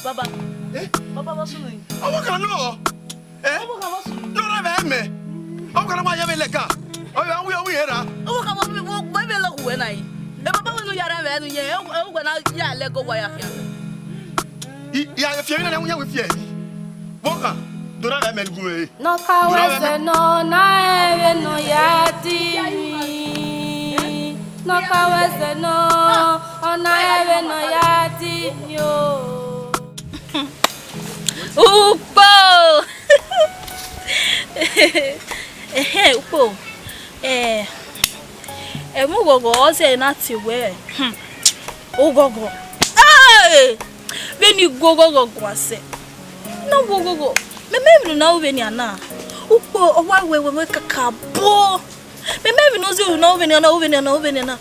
Baba. Baba what's doing? I walk along. Baba what's doing? No, I me. I'm going to buy a lecca. Oh, we here. Oh, come on, we walk by the look when I. Baba will yara and yeah, when I let go wire here. Yeah, if you're not with you. Walker, do not have me go. No kaweze no na no yati. No kaweze no ona no yati yo. Upo! Upo. Mugogo say not where. Ugogo. Hey! When you go say. No go. Me maybe no when you na. Upo o wa we kakabo. Me maybe no say no when you na.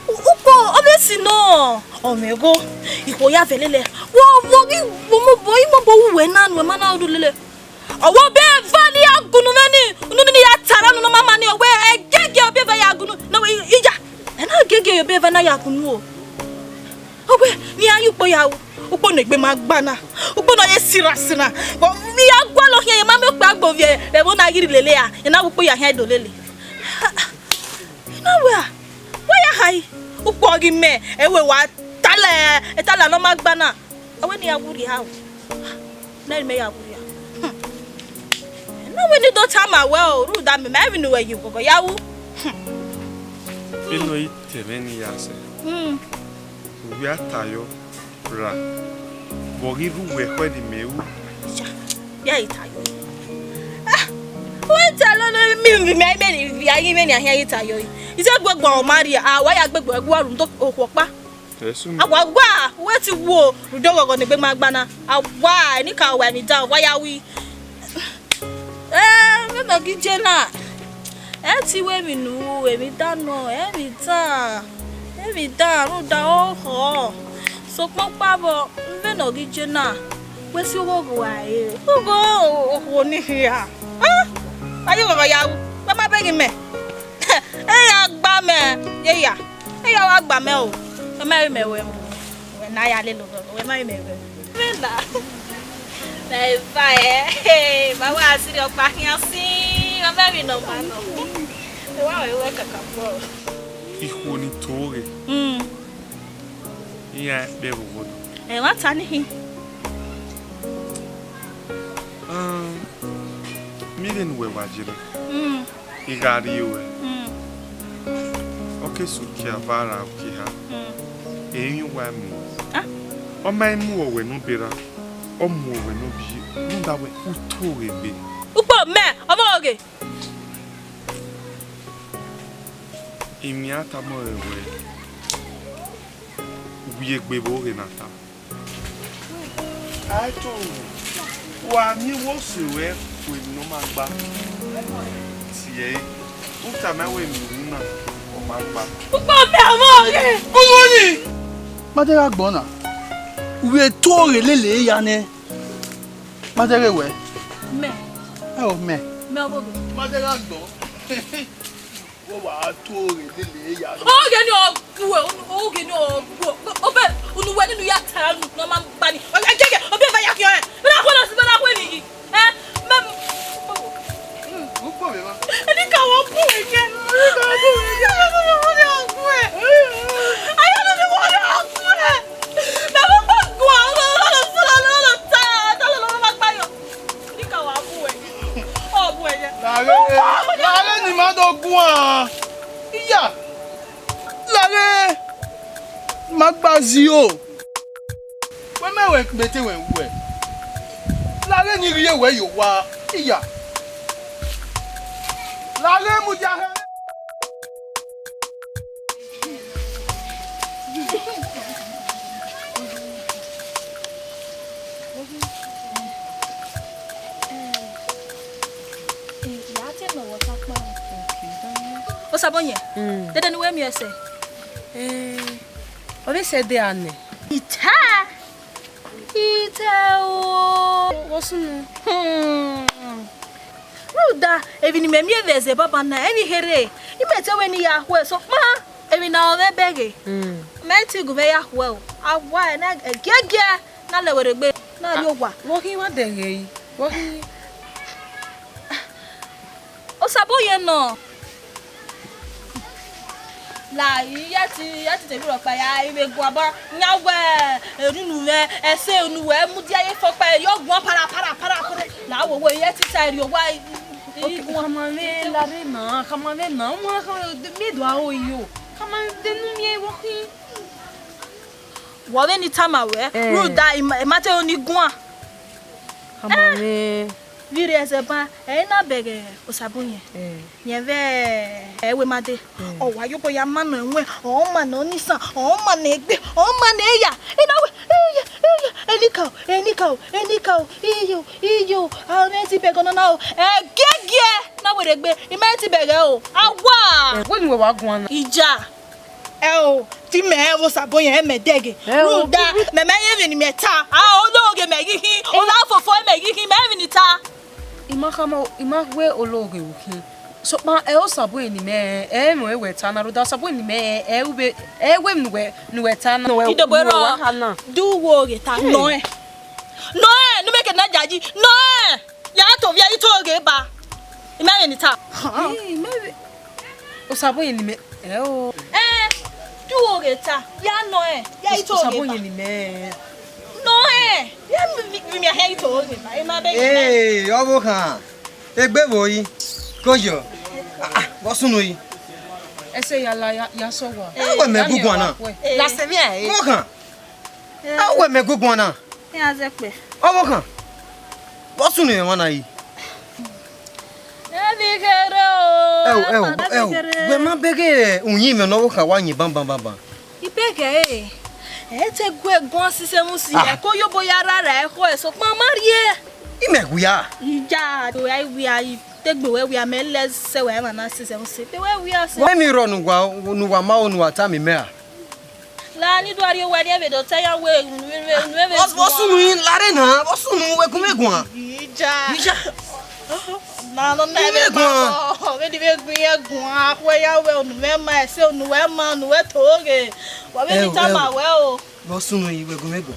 Upo obviously no. Oh me go. Iko ya velele. Wo boy we na we mana odulele. Owo be vali agunu mani. Unu ni ya tara no mama ni we gege obi va ya agunu. No ija. E na gege obi va na ya agunu o. Owe ni ayu po ya upo na egbe ma gba na. Upo na ye sirasina. Bo mi agwa lo yen ma me pe agbo vie. E bo na giri lele ya. E na upo ya hen do lele. Na we ya hai. Upo gi me e we wa tala no ma gba na. Awe ni awuri ha. Na me ya awuri. No we need to time well, rule that me even know where you go. Yawu. Ino ite meni yase. We are tayo ra. Bogi ruwe kwedi meu. Ya itayo. What tell me we are even here itayo. Is that gbogbo o Maria? Why agbegbo egwa rum to okuopa? Agwa what wo rudogo ne gbe magbana. Awa ni ka wa ni da wa ya wi. No gijena. Eti we mi nu, we mi da no, mi da ro da oho. So papa bo, we no gijena. We si ogo aye. Ogo ni here. Ayi go ya. Mama beg me. Agba me. Ya. Wa agba me o. Mama me we. We na ya le lo. We ma me we. Me na. Nei vai, mas asiri opa hin assim, o me no mano. Eu é cacau. Ihu ni tore. Iya bebo wodo. Wa tani hin. Miren we wajira. Igari we. Okay so kia vara okiha. Eyin wa mu. O mai mu we no bera. Omo we no bi nda we utore be Upo me omo oge Imiata mo we egbe bo re nata Aito wa mi wo se we no ma gba ti e uta ma we mi na o ma gba Upo me omo oge Omo ni Madera gbona we tore lele ya ne Madere we me me omo oge Madera gbo wo wa tore lele ya oge ni oge ni obe unu we ni ya tara nu no ma gba ni oge gege obe ba ya kio e na ko no si na ko ni me Upo me ma Ni ka wo pu e ke Lare ni ma do gun an. Iya. Lare magbazi o. We mewe bete we we. Lare ni riye we yo wa. Iya. Lare mu jahe. Osabonye. Dede ni we mi ese. Ore se de ane. Ita o. Wosunu. Ruda, evi ni memie veze baba na eni here. Imete we ni ya hwe so ma. Evi na ove bege. Meti guve ya hwe o. Awa na gege na lewere gbe na ri ogwa. Woki wa de yi. Woki. Osabonye no. La yati te biro pa ya iwe gun aba nyawe erunu we ese onu we mu dia ye fo pa yo gun para na wo we yati sari o wa Comment la rena, comment na moi me doa o yo. Comment de nu mi woki. wo we ni tama we ruda imate oni gun Comment vire ese ba na bege Osabonye nyeve ewe made o wa yo boya ma na enwe o ma na onisa o ma na egbe o ma na eya ina we enikao iyo ameti bege no na o gege na we regbe imeti bege o awa we ni we wa gun ana. ija o ti me Osabonye me dege ruda me ye ni meta ologe me yihin o la fofo me yihin me ni ta Ima we ologe uki. So ma Osabonye ni me mo we tana ro da Osabonye ni me we nu we tana no idobero du wo ge ta no no make na jaji no ya to via ito ge ba ima ni ta me Osabonye ni me du wo ge ta ya no ya ito ge ba Osabonye ni me no ya mi ha ito ge ba ima be obo kan egbe wo yi kojo wosunu yi ese ya so wa awe me gugun na la se mi e obo kan awe me gugun na ya ze pe obo kan wosunu yi wana yi e kere o we ma bege unyin me no kan wa yin bam ibege te gwe gon sise musi e ko yo boya rara e ko e so pon marie imegu ya ija to ai wi ai tegbe we wi amele se we ma na sise musi pe we wi ase we mi ro nu wa ma onu ata mi me a la ni do ari we ni e do te ya we wosunu yi lare na wosunu we kumegun a ija na no na be gun we di be gun ye gun akwe ya we onu me ma ese onu we ma nu we toge wa be ni tama we o wosunu yi we kumegun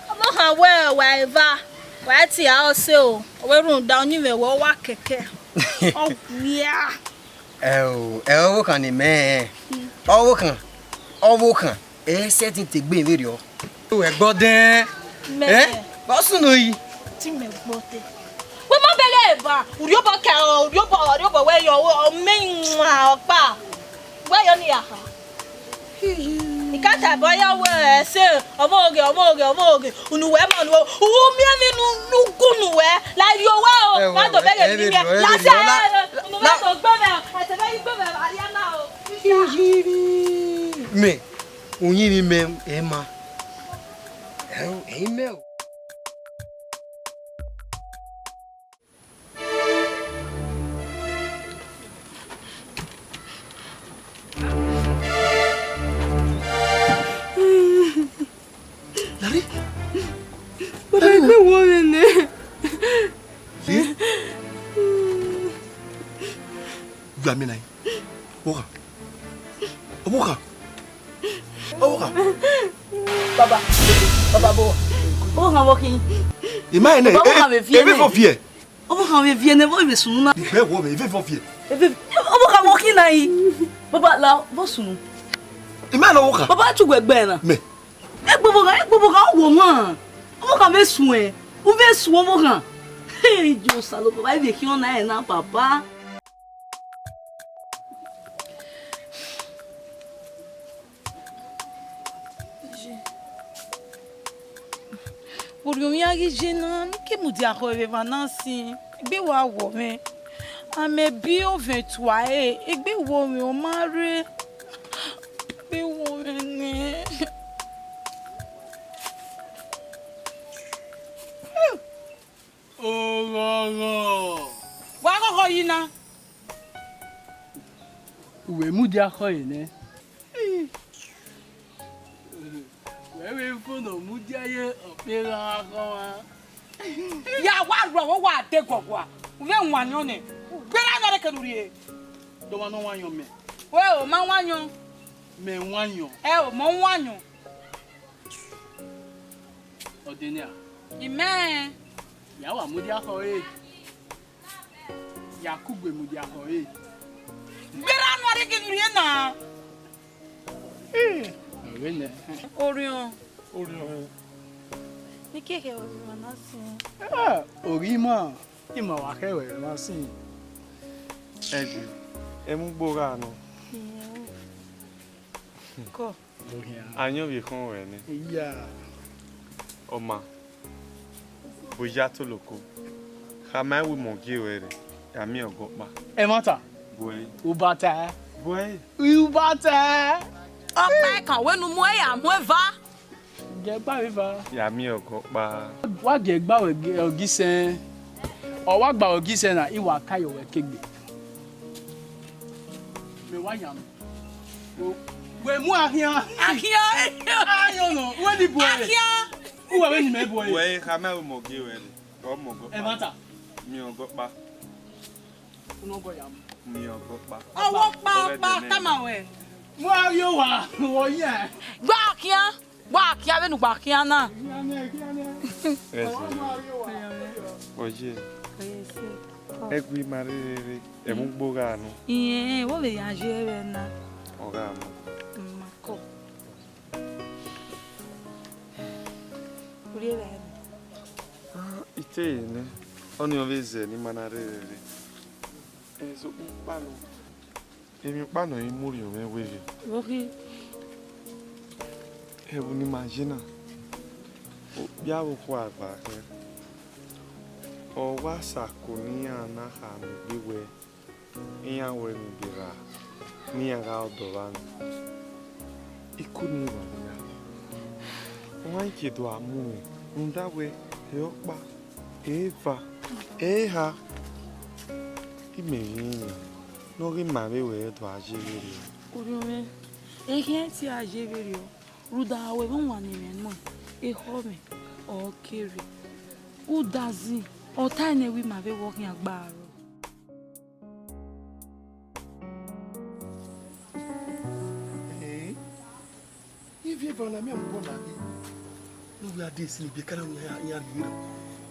amo ha we wa eva wa ti a o se o we run da onyin we wo wa keke o wia owo kan ni me owo kan setting te gbe mi ri o we gboden wosunu yi ti me gbote we mo bele eba uri obo ka uri obo we yo o menwa opa we yo ni aha ikata boya we se omoge unu we ma nu o mi ani nu gunu we la yo wa o ma do bele ni mi la se unu we to gbe me ate be gbe me ya na o me unyin ni me ema email Gamina. Oka. Baba bo kan woki Ima ene e for fear. obo kan we vie ne bo be sunu na Be wo me e for fear. obo kan woki na yi baba la bo sunu Ima na woka. baba chu gbegbe na Me. egbobo kan wo mo obo kan be sun e o be sun obo kan jo salo baba be ki on na e na papa Pour mi agi jenan ki mu dia ko e vanansi gbe wa wo me ame bi o 23 gbe wo mi o mare gbe wo ni Oh, wa ko yina Uwe mudia khoine. Wewe fono mudia ye opera kwa. Ya wa de gogwa. Uwe nwanyo ne. Gbera na reke nurie. Do ma no wanyo me. We o ma wanyo. Me wanyo. O mo wanyo. Odenia. Ime. Ya wa mudia khoe. Ya kugwe mudia khoe. Gbera na reke nurie na. Wene. Orion. Ni keke o manasi. Orima. Ima wa kewe masi. Egu. Emu gbora no. Ko. Anyo bi kon we ni. Iya. Oma. Boya to loko. Khama wi mo gi we re. Ya mi ogopa. E mata. Boy. Ubata. Boy. Ubata. Opa kan we nu mo ya mo eva. Ge gba mi fa. Ya mi ogopa. Wa ge gba ogisen. O wa gba ogisen na iwa kayo we kegbe. Me wa yam. We mu ahia. Ayo no. We di boy. Uwa we ni me boy. Boy, khama wi mo gi we re. O mo ogopa. E mata. Mi ogopa. Uno go yam. Mi ogopa. Owo pa kama we. Mo ayo wa. Wo ye. Gba kia we nu gba kia na. Oye. Egu marere. Emu gbora no. Iye, wo be ya jere na. Oga mo. Mako. Uriele. Ite ne. Oni oveze ni manarere. Ezo mpano. Emi mpano imuri o mewe. Okay. Ebu ni imagina. O bia wo kwa agba ke. O wa sakuni ana ha mi biwe. Iya we mi bira. Ni aga odovan. Ikuni wa ya. Wa ikedo amu. Ndawe eokpa. Eva. Eha. Imeyini. N'oge mmabe wee dụ ajịrịrị. Uriome. Ehe ti ajebere o. Ruda we nwa nime no. Ehome o kere. Udazi. O tane wi ma be working agbaro. If you want me, I'm going to no, we are this in the Canada.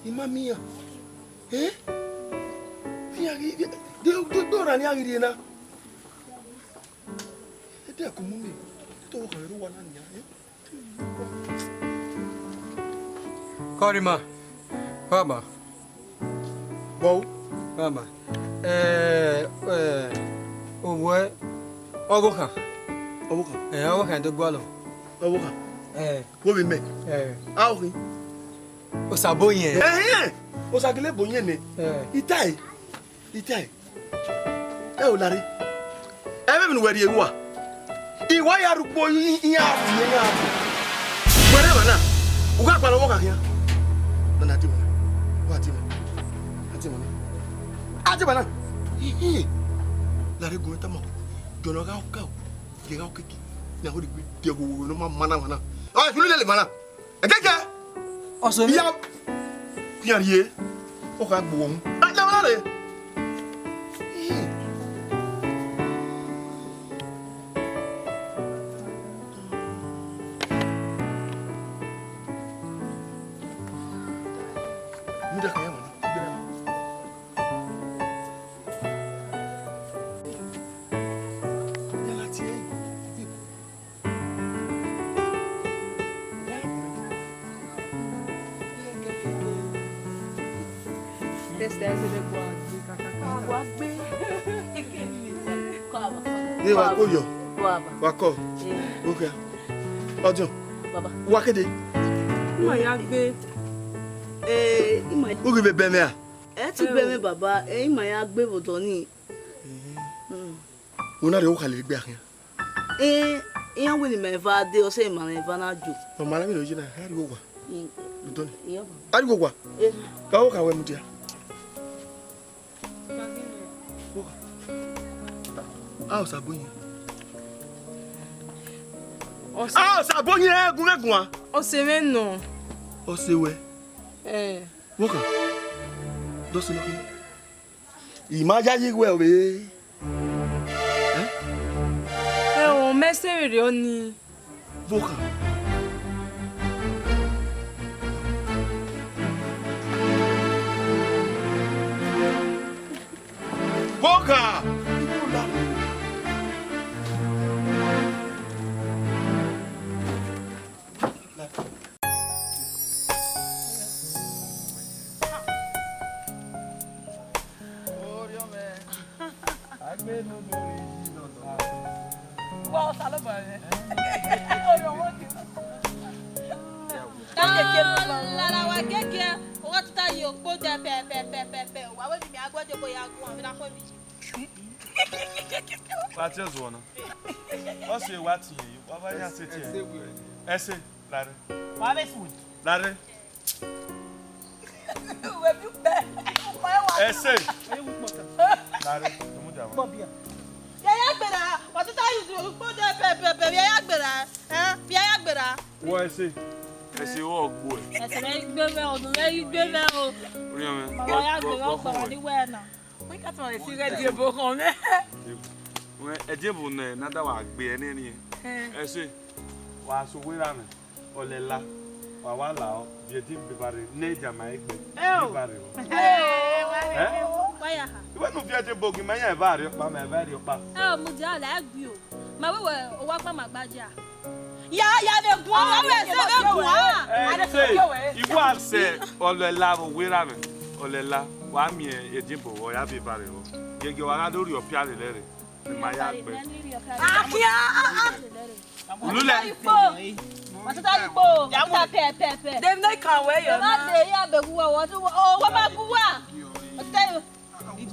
Imamia. Eh? Do run young dinner. They are coming. Talk a little one. Korima. Baba. Wow. Baba. Owe. Ogoka. Ogoka do gwalo. Ogoka. What we make? How we? Osaboyen. Osagile bonyen ne. Itai. O lari. Ebe mi weri ewa. Iwa ya rugbo iya. Were mana. Uga pa lowo kan ya. Na ti mo. Wa ti mo. Ati mana. Lari go ta mo. Jono ga o. Ge ga o kiki. Na ho di gbe de go no mana. Ah, filu le mana. Ekeke. Oso mi. Ya. Yariye. O ka gbo ohun. Na mana re. Ni wa ko yo. Wa ko. Okay. Ojo. Baba. Wa kede. Mo ya gbe. O gbe be me a. Ti gbe me baba, ima ya gbe bodo ni. Una re o khale gbe akin. Iyan we ni me va de o se ma na va na jo. O ma la mi lo jina, ari go wa. Ludo ni. Iya baba. Ari go wa. Ka o ka we mu dia. Ah, Sabonye. Ah, Sabonye, Guna. Oseme no. Osewe. Woka. Dosi no. Imaja yigwe we. O mesere oni. Woka. Woka. Wow, salama. La wa keke, o wa tuta yo po de pe. Wa we mi agboje boya gun mi na ko mi. Party zone. What's your what you? What are you saying? Essay, Larry. Wa be fu. Larry. We bi pe. Essay. Larry, don't move down. Ya gbera, wa tuta yo po de pe. Ya gbera. Ya gbera. What essay? Essay wo gbo e. Ese me gbe me o, no me gbe me o. Ori me. Wa ya gbera o gba ni we na. We ka to le si radio bo kan me. We ejebo na nada wa gbe ene ni. Essay. Wa so we ra me. Olela. Wa wa la o. Bi ti bi bare ne jama egbe. Bi bare o. Wa ya ha. Iwe nu bi ejebo gi me yan bare pa me bare pa. Mo di ala gbi o. Ma we o wa pa magbaja. Ya de gun o we se be gun a. Iwo ase olela o we ra me. Olela wa mi ejebo o ya bi bare o. Gege wa ga lori o piare lere. Ma ya gbe. Akia. Ulule. Matuta ipo. Ya ta pe. Dem na kan we yo Ma na. de ya be guwa wo tu o wa ma guwa. Matuta O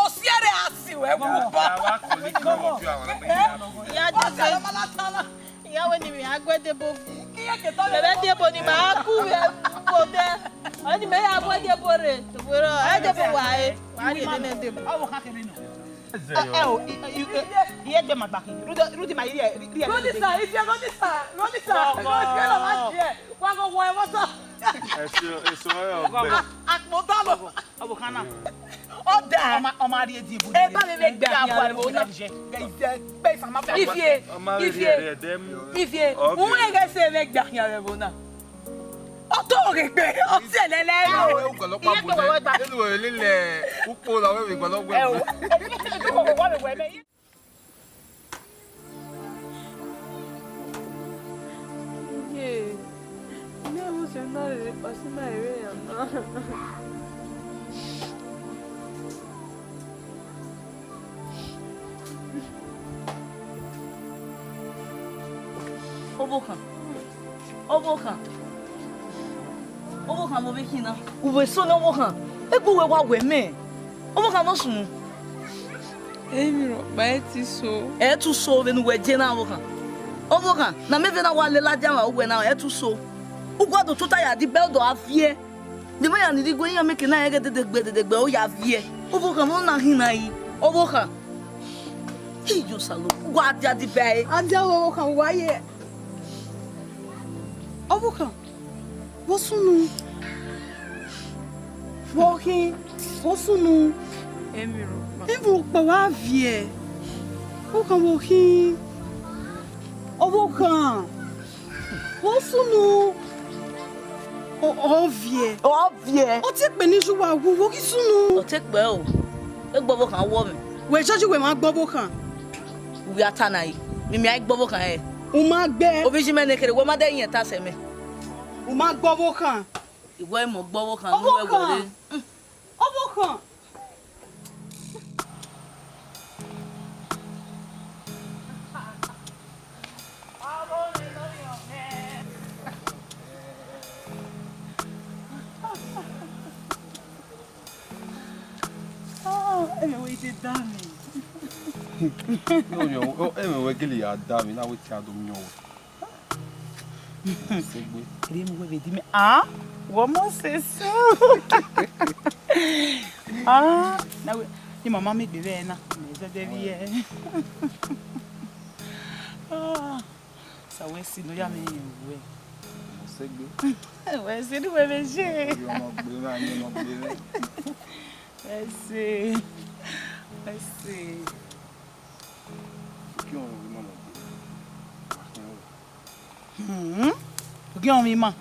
siere asi we bu ba. Wa ko ni ko mo fi awon pe. ya de se. Ya we ni mi agwede bo. Bebe de bo ni ma ku we ko de. Ani me ya agwede bo re. To bo ro, e de bo wa e. Wa ri de de bo. Awo ka kebe no. Iye de magbaki. Rudi ma iri iri. Rudi sa, if you Rudi sa. Wa go wo e mo so. Eso o gbe. Akmotalo. Awo kana. Oda. O ma ri edi bo. E ba le me gba abo bo na je. Be fa ma fa. Ifie. Un e ga se me gba yan re bo na. Oto re pe. O se le le. Àwọn ọ̀gọ̀lọ́pàá bò dé nínú lílẹ̀ púpọ̀ làwọn ìgbọ̀lọ́gbọ̀ ẹ̀wọ̀. Me emocionar de pasar na idea, no. Obokan mo be kina. Uwe so na obokan. Egbo we wa we me. Obokan no sun. Emiro, ba ti so. E tu so we nu we je na obokan. Obokan, na me ve na wa le la jama we na e tu so. Ugwa do tuta ya di beldo afie. De me ya ni di gwe ya make na ye de gbe o ya afie. Obokan mo na hin na yi. Obokan. Ijo salo. Ugwa dia di be. Adia obokan wa ye. Obokan. Wosunu. Woki. Wosunu. Emiro. Emiro pa wa vie. Obokan woki. Obokan. Wosunu. Ovie. O ti pe ni juwa wu woki sunu. O te pe o. Egbo obokan wo mi. We joju we ma gbo Obokan. We atana yi. Mi ai gbo obokan e. O ma gbe. Obi ji me ne kere we ma de yin ta se me. O ma gbo Obokan. Ìwọ mo gbowo kan nu we wole. Obokan. We did damn No, we gili ya dami na we ti adom nyo. Segbe. Ele me we di me. Ah, vamos ser na we. Ni mama me bebe na. de bien. Ah, ça ouais si nous y a mais ouais. C'est good. Ouais, c'est nous bébé. Merci. Merci. Porque on mima.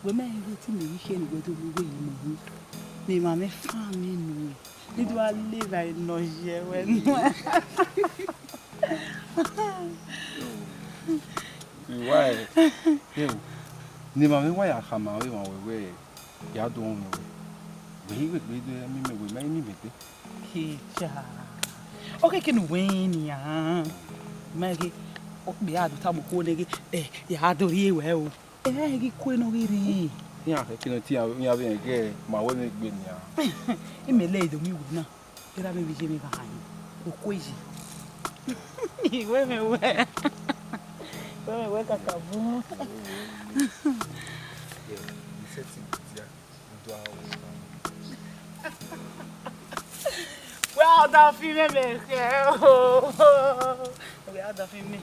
We me ngeti me weekend go to we mo. Me ma me family no. Ni do live I no je we no. Why? Yo. Ni ma me why akama we wan we ya do on we. We do me bete. Kicha. Okay can win ya. Magi o be adu ta mo ko negi ya do ri we o. Gi ko no ri. Ya ke no ti ya be ge ma we me gbe ni ya. E me le do mi wu na. Era be bi je mi ba han. O ko yi. We me we. We kakabu. Well, da filme me. Well, da filme.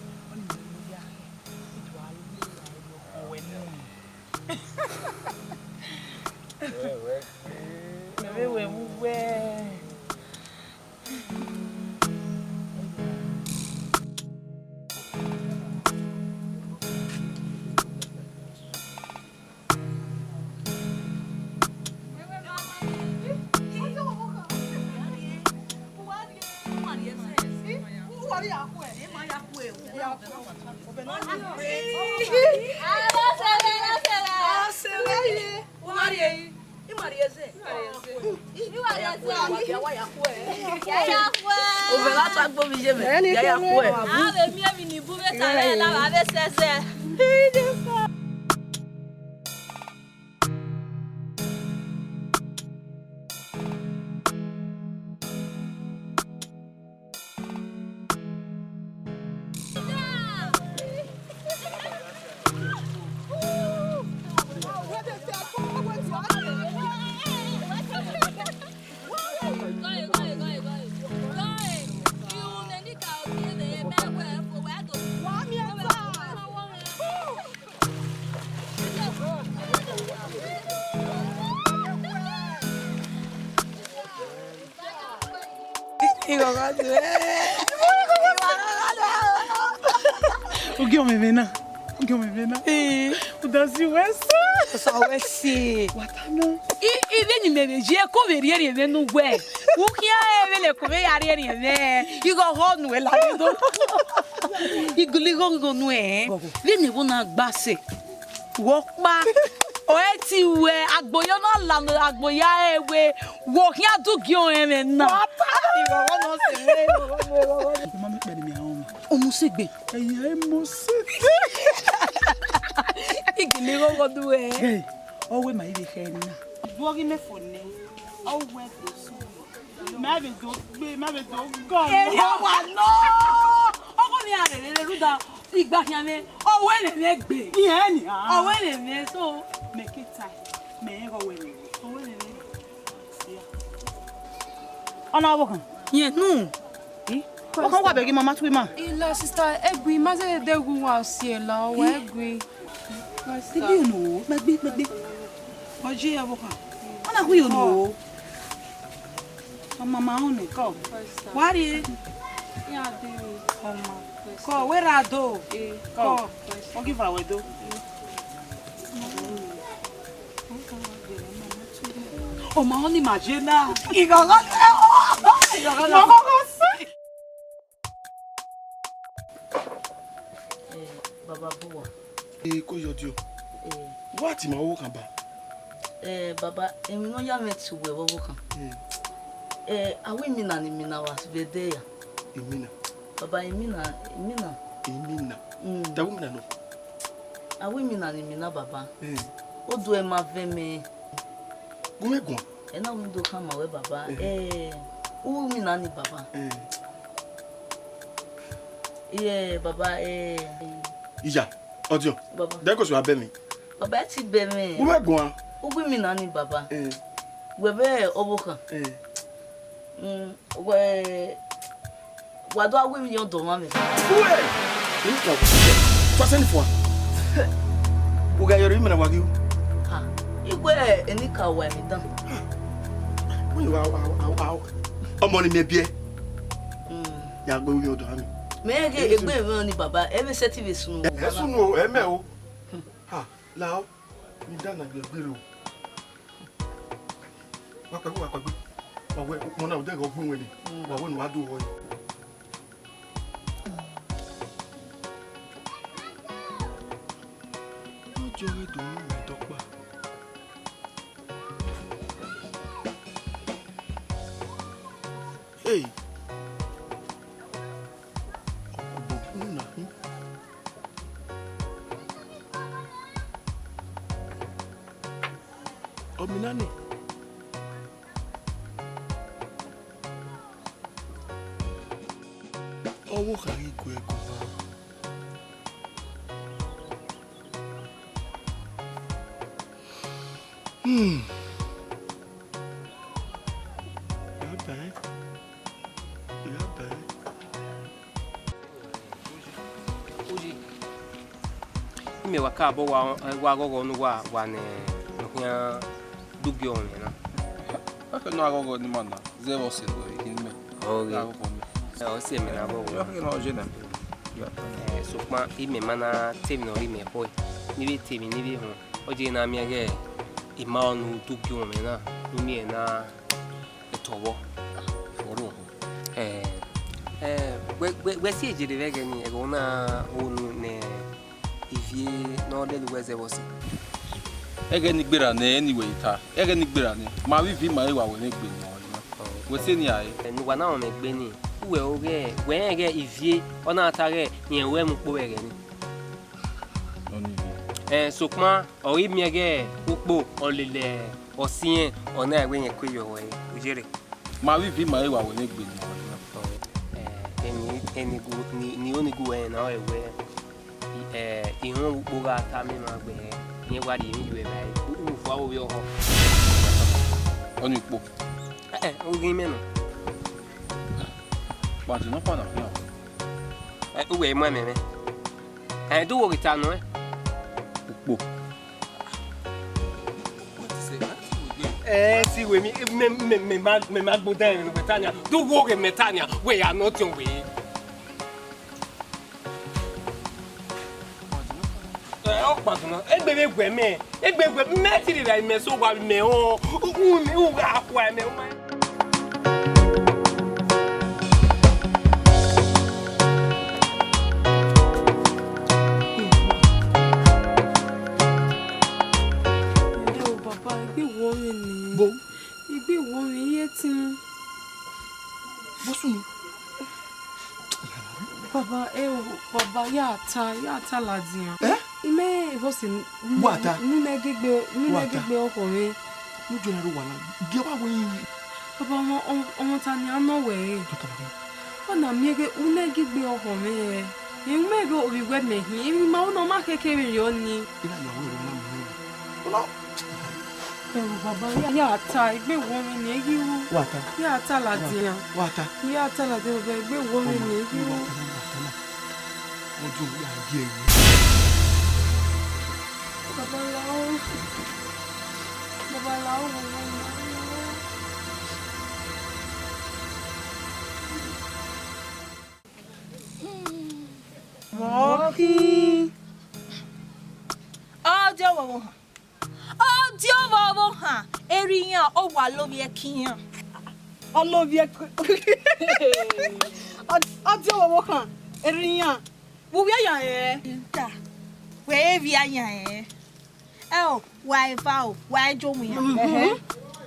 O que me vena? O que me vena? O da Silvestre. Só esse. Watana. E vem me veje ko veri ere me no we. O que é ele ko ve yare ere me. I go ho no ela do. I guli go no e. Vem wo na gbase. Wo pa. O eti we agboyo na la agboya ewe. Wo ki adugi o eme na. I go ho no se we. Mama pe mi ahun. O mu segbe. Eye mo se. Igili go do e. Hey, o we ma ibe ke ni na. Duogi me fone. O we to so. Ma be do go. Eri o wa no. Ogo mi are le ruda. Igba kiame. O we le me gbe. Iye ni O we le me so. make it time. Me go we. O we le me. Ona wo kan. Ye no. O kan wa be gi mama tu ma. Ila sister egui ma se de gu wa si la o egui. Ibi no, magbe. Oje ya wo kan. Ona ku yo no. Mama ho ne ko. Wari. Ya de Oma. Ko we ra do. Ko. O give away do. O ma ho ni imagina. Igogo. Baba Buwa. Ko yodio. What ma wo kan ba? Baba, emi no ya metu we wo kan. Awi mi na ni mi na was bede ya. Emina. Baba Emina. Da wo mi na no. Awi mi na ni mi na baba. O do e ma ve me. Gume gun. E na windo kan ma we baba. O mi na ni baba. Baba Iya, audio. Baba. De ko so abe mi. Baba ti be me. Gume gun. O gbe mi na ni baba. We be obo kan. wa do awe mi yon do ma me. Ué! Então, fazendo fora. O gaiorinho me na wagyu. Ha. Igwe eni ka wa mi dan. Wow. Ọmọ ni me bie. Ya gbe wi odo ami. Me ge egbe mi ni baba, e me seti be sunu. E sunu o, e me o. Ha, la o. Mi dana gbe o. Wa pa gbe. Wa we mo na o de go gbun we ni. Wa we no wa do wo. O jore do mi dokpa. Hey. Ominani. Owo kari go ego ba. Me waka bo wa gogo no wa ne no ya dugyo ne na Aka no agogo ni mana. Zero se do hinme. o se me na bo No jena. so ma ime mana temi no ime boy ni bi temi ni bi ho o je na mi age ima onu dugyo me na ni mi na etowo Foro. we si ejire vege ni ego na onu ne ivie no de luweze wosi Ege ni gbera ne anyway ta. Ege ni gbera ne. Ma wi vi ma e wa we ne gbe no. We se ni aye. nuwa na o me gbe ni uwe oge we ege ivie ona atare ni enwe mu po ege ni Oni vi. so kuma ori mi ege upo olele osien ona ewe yen kweyo we ujere Ma wi vi ma e wa we ne gbe no. eni gu ni oni gu we na ewe ihun upo ga ta mi ma gbe ni wa di mi we bai u fo awo yo ho Oni po. ogi menu Ba ti no pa na ya. uwe mo me do wo kita no Po. si we me ma gbodan ni Betania do wo ge Metania we are not on we o patu no egbe me ti ri me so wa me o u ga kwa me o ma Baba ya ta ladian. Ime vosi Wata. Nune gigbe ọkùnrin. Mo jona ro wala. Ge wa we yin. Baba ọmọ ta ni ano we. Ona miege une gigbe ọkùnrin e. Ime go obiwe mehin. Imi ma una ma kekere yo ni. Ina ya wo ro na mo. Ola. Baba ya ta igbe wo mi ni egiwu. Wata. Ya ta ladian. Wata. Ya ta ladian igbe wo mi ni egiwu. Ojú ya ye ni. Babaláwo. Rocky. Ọjọ́ wo hàn. Eriyan ó wà lóbi ekiyan. Olobi e. Ọjọ́ wo kan. Eriyan. Wo wi ayan e. Ta. We vi ayan e. O, why vow, why jo mi.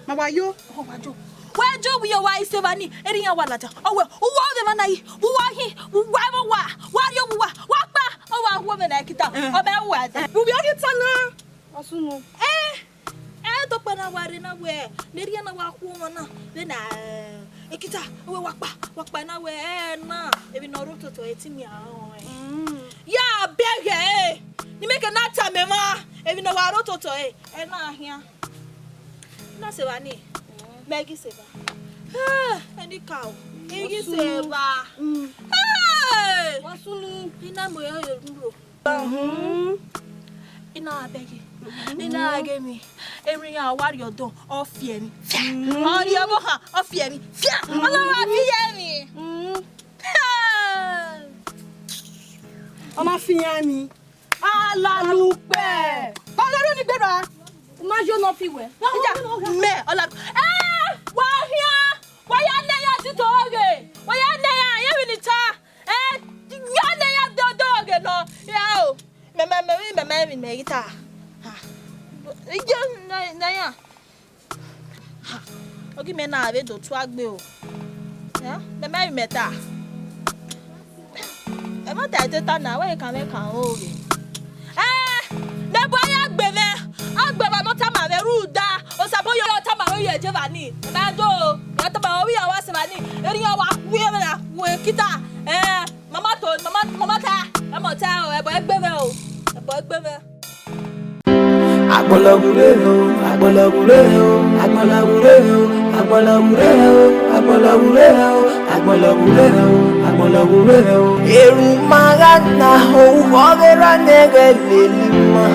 Ma wa yo. O wa jo. Why jo wi o why se bani. Eriyan wa laja. O we, o wa de mana yi. Wo wa hi, wo wa wa. Wa yo wa. Wa pa. O wa wo me na kita. O be wa. Wo wi akita na. Asunu. To pa na wari na we. Neriyan na wa ku mo na. Be na ekita. We wa pa na we na. Ebi no roto to etimi ahun e. Ya bege. Ni make na ta me ma. Ebi no wa roto to e na ahia. Na se wa ni. Megi se ba. Any cow. Igi seba. Hey! Wasulu. Ina mo yo yo. Ina abegi. Ina agemi. Emi ya wari odon ofie mi. Ori obo ha ofie mi. Fia. Olorun afie mi. Ọmọ fiyan mi. Alalupe. Bọ́lọ́run ni gbéra. Ma jo no fi we. Me ola. Wa hia. Wa ya ne ya ti toge. Wa ya ne ya ye bi ni ta. Ya ne ya doge no. Ya o. Me gita. Ije na ya. Ogi me na ave do tu agbe o. Ya? Me meta. E mo ta teta na we kan o re. De boya agbebe no ta ma ve ruda. O sabo yo ta ma we ye jevani. Na do. Ya ta ba wi ya wa se bani. Eri ya wa we na we kita. Mama ta. E mo ta o e bo egbebe o. E bo egbebe. Agbolagure Eru magana ho hogera negelelima.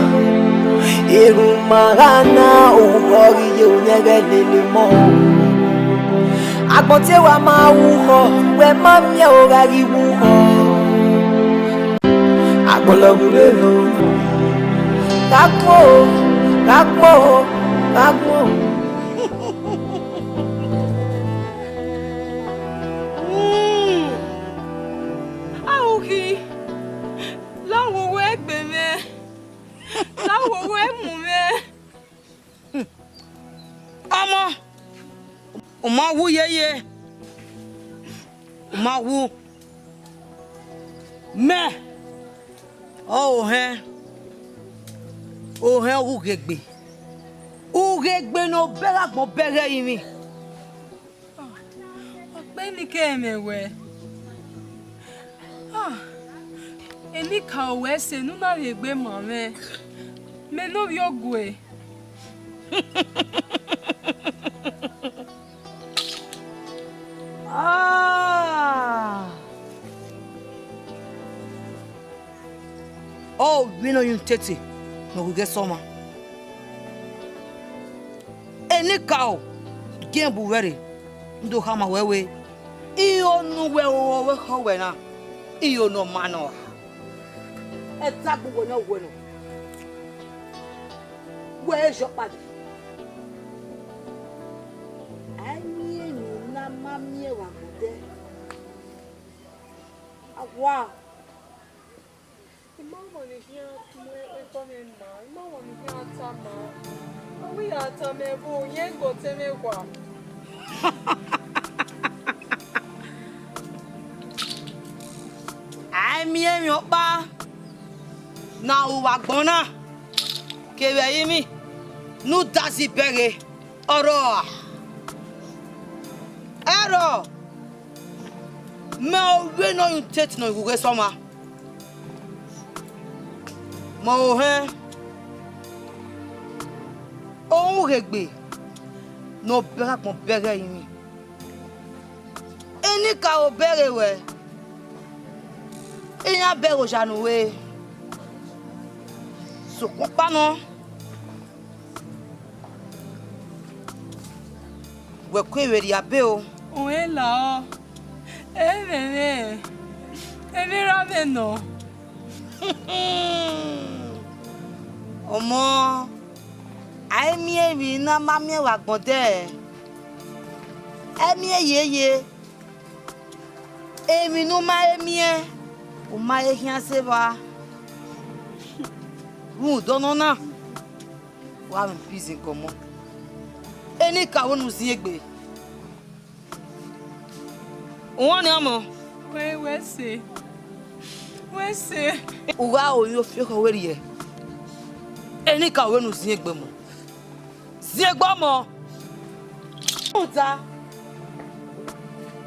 Eru magana ho hogi yo negelelimo. Agbote wa ma wuho, we ma mia o gagi wuho. Agbolagure Kakmo. Auki. Lawo we gbe me. Lawo we mu me. Ọmọ. O ma wu yeye. O ma wu. Me. Oh he. Oh he ugegbe. Ugegbe no bera gbon bere yimi. Ọpẹ́ ni ke mewe. Eni ka we se nu na le gbe mo me. Me no bi ogwe. Oh, we know you tete. No we get soma. Eni ka o gembu were. Ndo hama wewe. Iyo nu we ho we na. Iyo no mano. Exactly we no we no. Where is your body? Ani ni na mamie wa gode. Awa. Mama ni here to me e come ma. Mama ni here atama. Awi atama bo yen go teme kwa. Ami emi opa. Na uwa gbona. Kewe yimi. Nu dasi bere. Oro. Ero. Me we no you tete no you go soma. Mo he. O regbe. No bere kon bere yimi. Eni ka o bere we. Enya bere o janu we. So compano. We kwewe ri abe o. O e la. Eve rave no. Omo. Ai mi emi na mami wa gbonde. Emi yeye. Emi no ma emi e. O ma e hian se ba. Wu dono na. Wa mi pisi komo. Eni ka wonu sin egbe. Wọ́n ni ọmọ. We se. Uwa o yo fi ko weri ye. Eni ka wonu sin egbe mo. Sin egbe mo. Uta.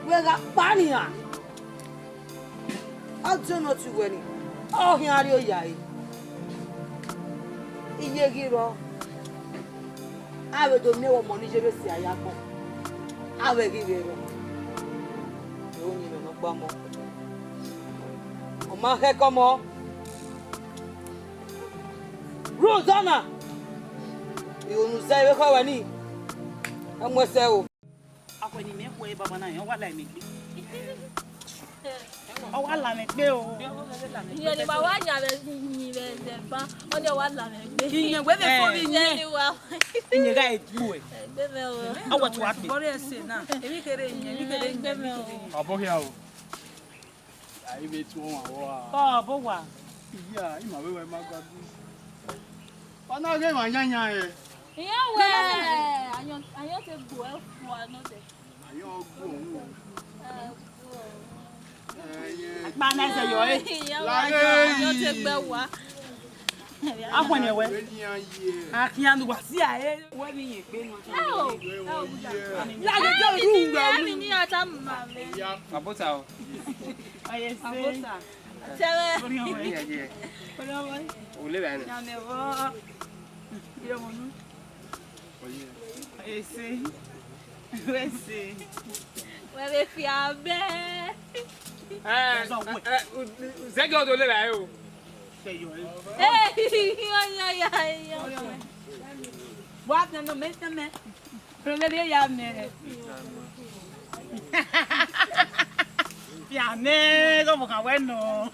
We ga pania. Ajo no ti weni. Oh hin ari o yai. Iye giro. Awe do mewo mo ni jebe si aya kan. Awe giro. ni me no gba mo. O ma he komo. Rosanna. You no say we kwa wani. Amwe se o. Akwani me ko e baba na yan wa la me gbe. O wa la me gbe o. Iye ni ba wa nya be ni be de ba. O de wa la me gbe. Iye we be fo bi ni wa. Iye ga e du e. Gbe me o. Awo to wa pe. Bori ese na. Emi kere Gbe me o. Abo here o. Ai be tu won awo a. Oh, bo wa. Iya, ima we ma gbadu. Ona ge ma nyanya e. Iye we. Ayon te bu e fu ano de. Ayo gbo ohun o. Pa na se yo e. Ayon te gbe wa. Akwani we. Akian wa si a e. wo ni yin pe no. La ge je ru ngba. Mi ni ata ma me. Abota o. Aye se. Abota. Tere. Ori o we. Ori o we. O le ba ni. Na me wo. Ire mo nu. Aye se. We se. We be fi abe. Zego do le ba o. Se yo e. Ya. Wa na no me se me. Pero le ya me. Ya ne go mo kan we no.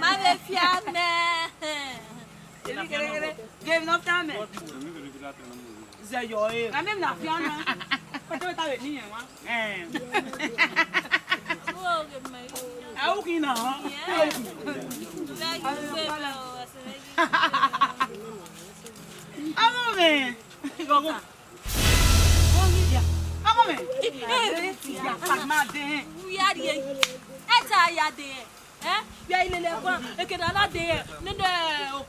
Ma be fi ame. Emi kere. Give no time. Se yo e. Na me na fi ana. Ko to ta we ni yen wa. Oh, get my. Au ki na. Amo me. Go go. Amo me. Ya pa ma de. We are here. Eta ya de. Ya ile le kwa. Ekeda la de. Nde.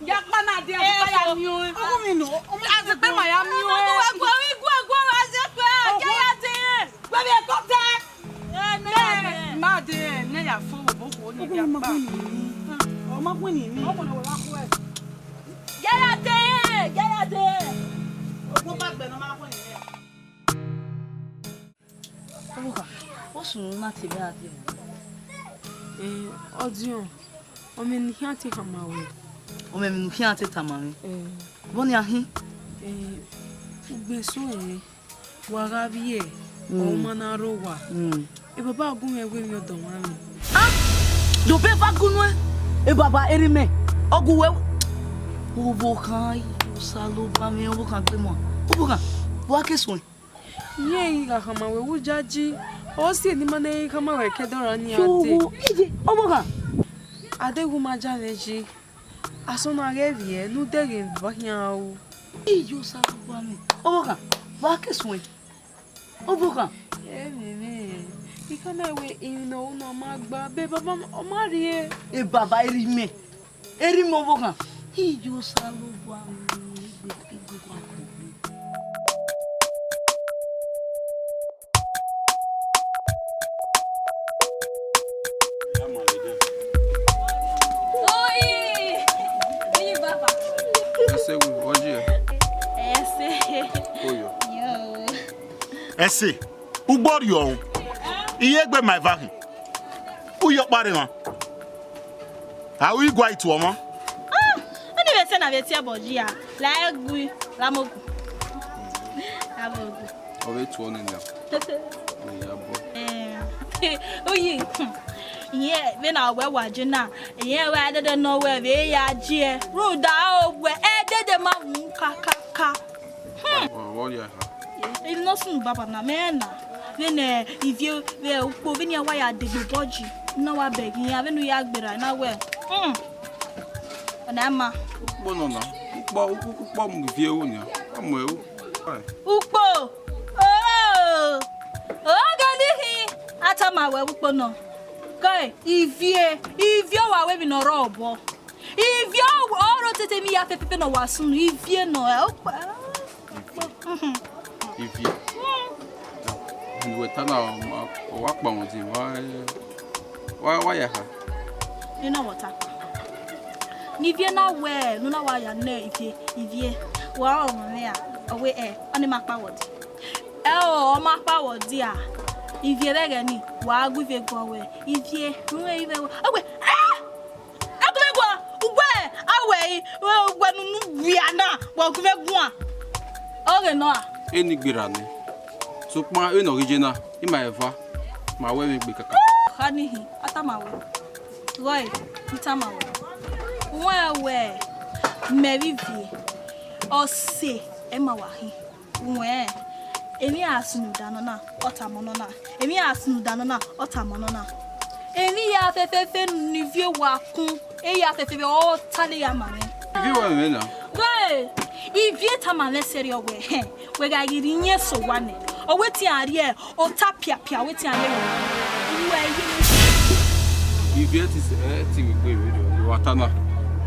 Ya pa na de pa ya mi o. Ogo mi no. O me A se pe ma ya mi o. Gwa a se pe. Ya de. Gba bi e ko te. Ne. Ma de ne ya fo bo ko ni ya pa. o ma pin ni. O mo no wa ko e. Ya de. Ogo ba gbe no ma pin ni. Obuka, o sunu na tibe ati. Audio. O me ni hati kama we. O me nu fi ati tamami. Boni ahin. Ugbe so wara bi e. O ma na ro wa. E baba agun ewe mi odo wa mi. Do be fagunu e baba erime. Ogu we. Obuka salo ba mi obuka pe mo. Obuka, wa kesun. Ye ga kama we wujaji. O si ni ma na kama we kedora ni ate. Yo, ije, obuka. Adegu ma jaleji. Asona revie nu dege ba hian o. Iyo salo ba mi. Obuka, wa kesun. Obuka. Me. Ikana we ino na ma gba be baba o ma ri e. E baba erime. Erime obuka. Iyo salo ba mi. Ese, ugbori ohun. Iye gbe my vacuum. Uyo pare wọn. Awu igwa itu omo. Oni be se na be ti aboji a. La egui, la mogu. Abogu. O be tu oni na. Ya bo. Oyi. Iye be na we waje na. Iye we adede no we be ya je. Ruda ogwe edede ma ka. O ya ha. Ele não se baba na mena. Vene ivio ve upo veni a waya de boji. Na wa begi ya venu ya gbera na we. Ona ma. Bo no na. Ukpo mu vie wo ni. Amo ewu. Ukpo. Oh. Oh galihi. Ata ma we ukpo no. Kai ivio wa we bi no robo. Ivio oro tete mi ya pepe no wasunu ivie no. Ivi. Ni wetana o wa pa won ti wa ya ha. You know what? Ni vie na we, no na wa ya na ivie. Wa o me ya, o we e, oni ma pa wodi. O ma pa wodi a. Ivie regani, wa guve gwawe. Ivie, nwe ive. Awe. Aguve gwa. Ugwe. Awe. Ugwe nunu wiana. Wa guve gwa. Oge no. Eni gbirani. So pa e no regional, I ma eva. Ma we me gbe kaka. Khanihi, atamawe. Roy, itamawe. Wewe. Merivie. Ose emawahi. We. Emi asunu danona, otamonona. Emi asunu danona, otamonona. Emi ya fefefe nivie wakun. E ya fefefe o tale ya mame. Ivie wa me na. We. Ivie tamale serio we. We ga yiri nye so wane. O weti ari o tapia pia weti ari we Ivie ti ti gbe we watana.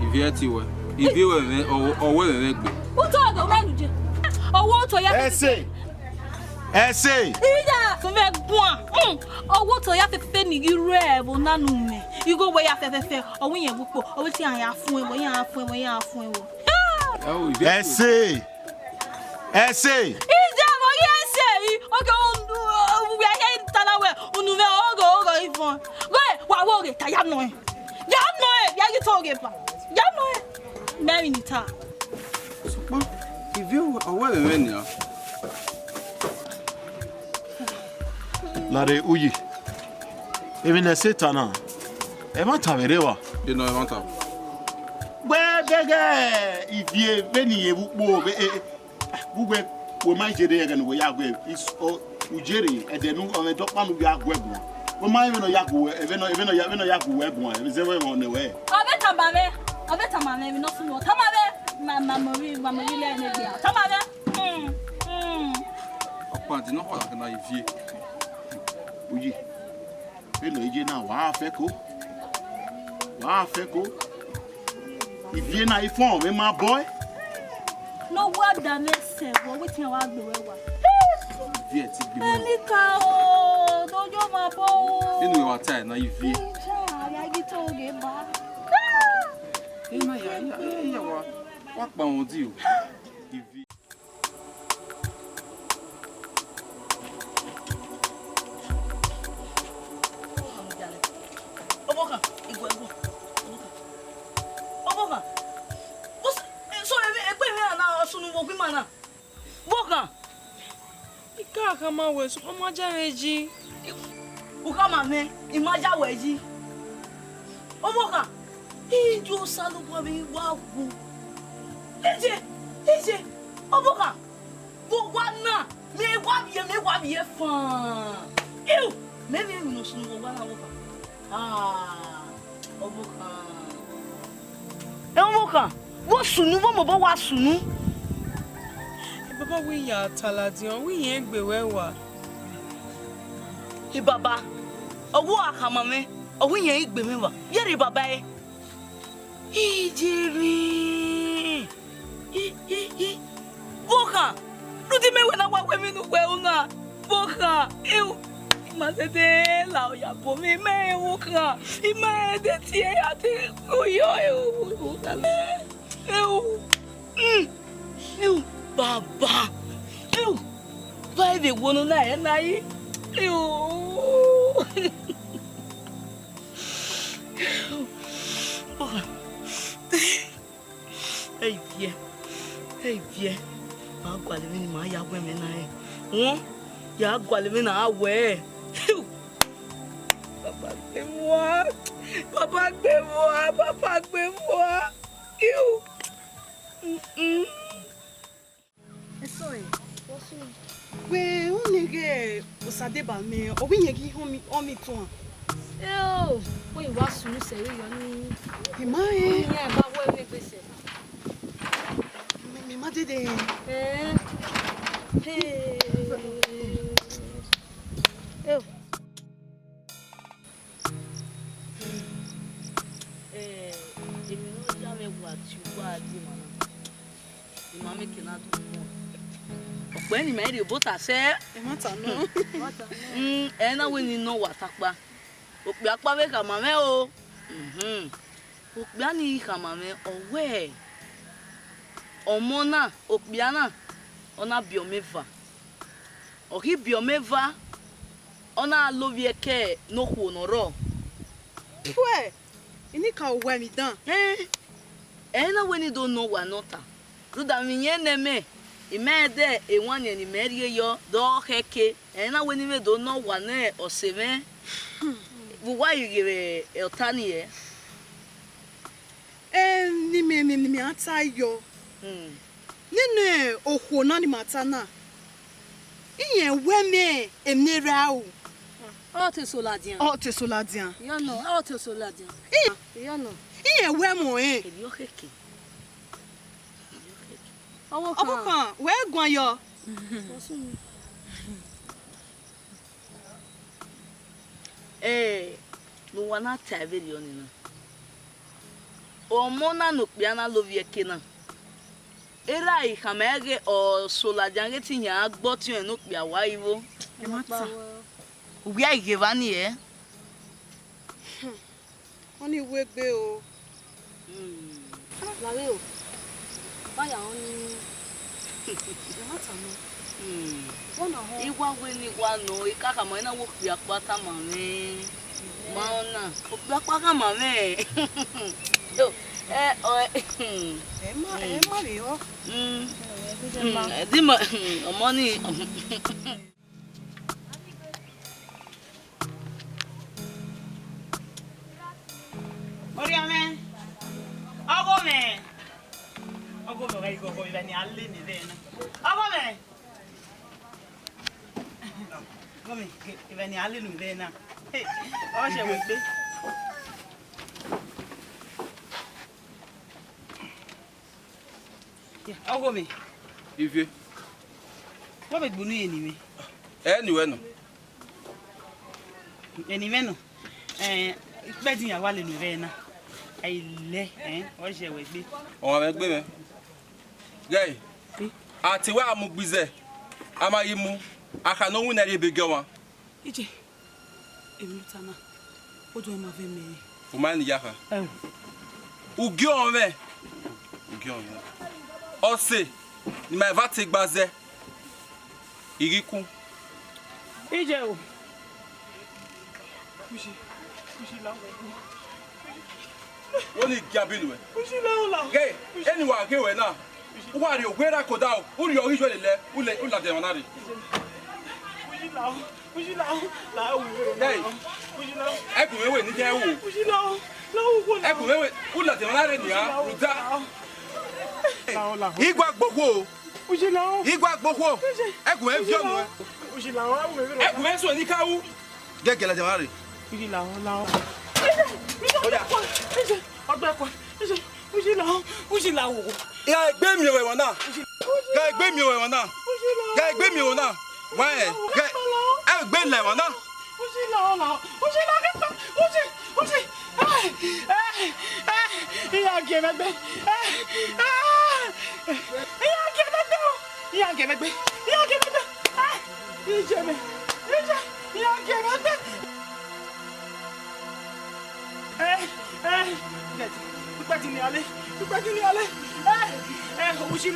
Ivie ti we. Ivie we me o we me gbe. Uto go manuje. Owo to ya Ese. Ida to me gwan. Owo to ya fefe ni iru e bo nanu me. You go we ya fefe. Owo yen pupo. Owo ti an ya fun e bo yan fun e bo yan fun e wo. Ese. Ese. Ida mo yese. Okay, we are here talawe. Unu me ogo ifon. Go wa wo ge ta ya no. Ya no e, ya gi to ge pa. Ya no e. Mary nita. So pa ivie o we me na. Lare uyi. Even a setana. Ema taverewa. You know want to. Bege ivie beni ebupo bugwe we ma jere ya ganu we ya gwe is ujere edenu on do panu bi agwegun we ma even no yaku even no yaku we gun e se we on the way Obeta mame mi no sunu tamabe mama ri le ne bia tamabe Opa di no hola kana ivie. uyi eno ije na wa feko ivie na ifon me ma boy no wada me se wo wetin wa gbe wa Ivie ti gbe. Eni ka o dojo ma bo o Inu wa tai na ivie. ya gi to ge ba Ina ya wa pa won di o. Ivie. Oboka, igwe. Oboka. So egbe mi ana sunu wo gbi mana. Boka. Ika kama we so ma jareji. Uka mame, imaja weji. Oboka. Ijo salugo bi wa gu. Eje. Oboka. Wo wa na, me wa biye fan. Ew, me no sunu wo wa na boka. Oboka. Oboka. Wo sunu wo mo bo wa sunu. Baba we ya taladion, we yen gbe wewa. Baba. Owo akamame, owo yen igbe mi wa. Yeri baba e. Ijiri. Boka. Ludi me we na wa we mi nu we una. Boka. Eu. Masede la oya po mi me woka. Ima de ti e ati oyo eu. Baba. Eu. Vai ver wono na e na yi. Eu. Hey bien. Ma gwale mi ma ya gwe me na e. Won ya gwale mi na awe. Papa gbé moi. Eu. Sorry. We unige osade ba me, obi yen gi homi ton. yo we wa sunu se yo ni Imae. ya ba we we pese Me ma dede. Hey. Yo. Èmi no ja me wa ti wa di mama. Ima me kina do mo. Ọ̀pẹ́ ni me ri bota se. E ma ta no. E na we ni no wa takpa. Ope apa we ka mame o. Ope ani ka mame owe. Ọmọ náà, opia náà, ona biomeva. Ohi biomeva. ona lovie ke no ho no ro. Ouais. Ini ka wa mi dan. Na when you don't know what nota. Do that me neme. Imede e wan ni merie yo do heke. Na when you don't know what ne o seven. Why you give eltani Ni me ata yo. Nene oho na ni mata na. Iye we me emnera o. O te soladian. Yo no, o te soladian. Yo no. Iye we mo Yo heke. Owo kan, we gwan yo. No wana taveri onina. O mona no piana lovie kena. Era I hamege o soladian getinya agboti en no pia wa iwo. We are givani Oni we gbe o. Lawe o. Baya oni. Mata no. Wona ho. Igwa we ni gwa no ikaka mo ina wo pia kwata mame. Maona. O pia kwa kama me. Yo, Ma vi o. Dima, money. Oriame. Agome. Agome vai go veni alle ni vena. Agome. Agome, veni alle ni vena. Hey, o se we gbe. Agome. Ivie. Wo be gbunu eniwe. Anyway no. Eniwe no. Gbedin ya wa le ni vena. Aile, o se we gbe. O me gbe me. Gay. Ati wa amugbize. Amayimu. Aka no wu na re bege wa. Ije. Emutana. Ojo ma ve me. O ma ni yaka. Ugi on me. Ugi on me. Ose ni ma va te gbaze. Iriku. Ije o. Kushi la. Woni gabinu we. Kushi la. Gay, anyone ke we na. Wa ri ogwera koda o. Uri ori jo le. Ula de wana ri. Kushi la o. Gay. Kushi la. E ku we ni je wo. Kushi la. La o ko. E ku we ula de wana ri ni a. Ruda. Igwa gbogbo. Kushi la. Igwa gbogbo. E ku e fi omo. Kushi la o me. E ku e so ni kawu. Gege la de wana ri. Kushi la o. Oya. Ogbe ko. Kushi la o. Ya egbe mi we wona. Ga egbe mi we wona. Ga egbe mi wona. Wa e. Ga egbe le wona. Kushi la keta. Kushi. Iya ge megbe. Iya ge megbe. Ije me. Iya ge megbe. Pupati ni ale. Ushi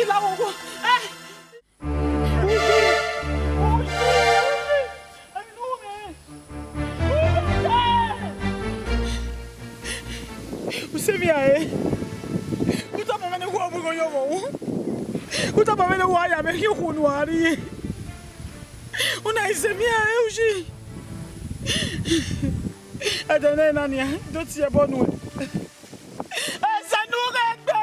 la wo. Usevia Uta pa mene wo bugo yo wo. Uta pa mene wo ya me ki khunu ari. Una isevia ushi. Adana nania, do ti e bonu. Asanu regbe.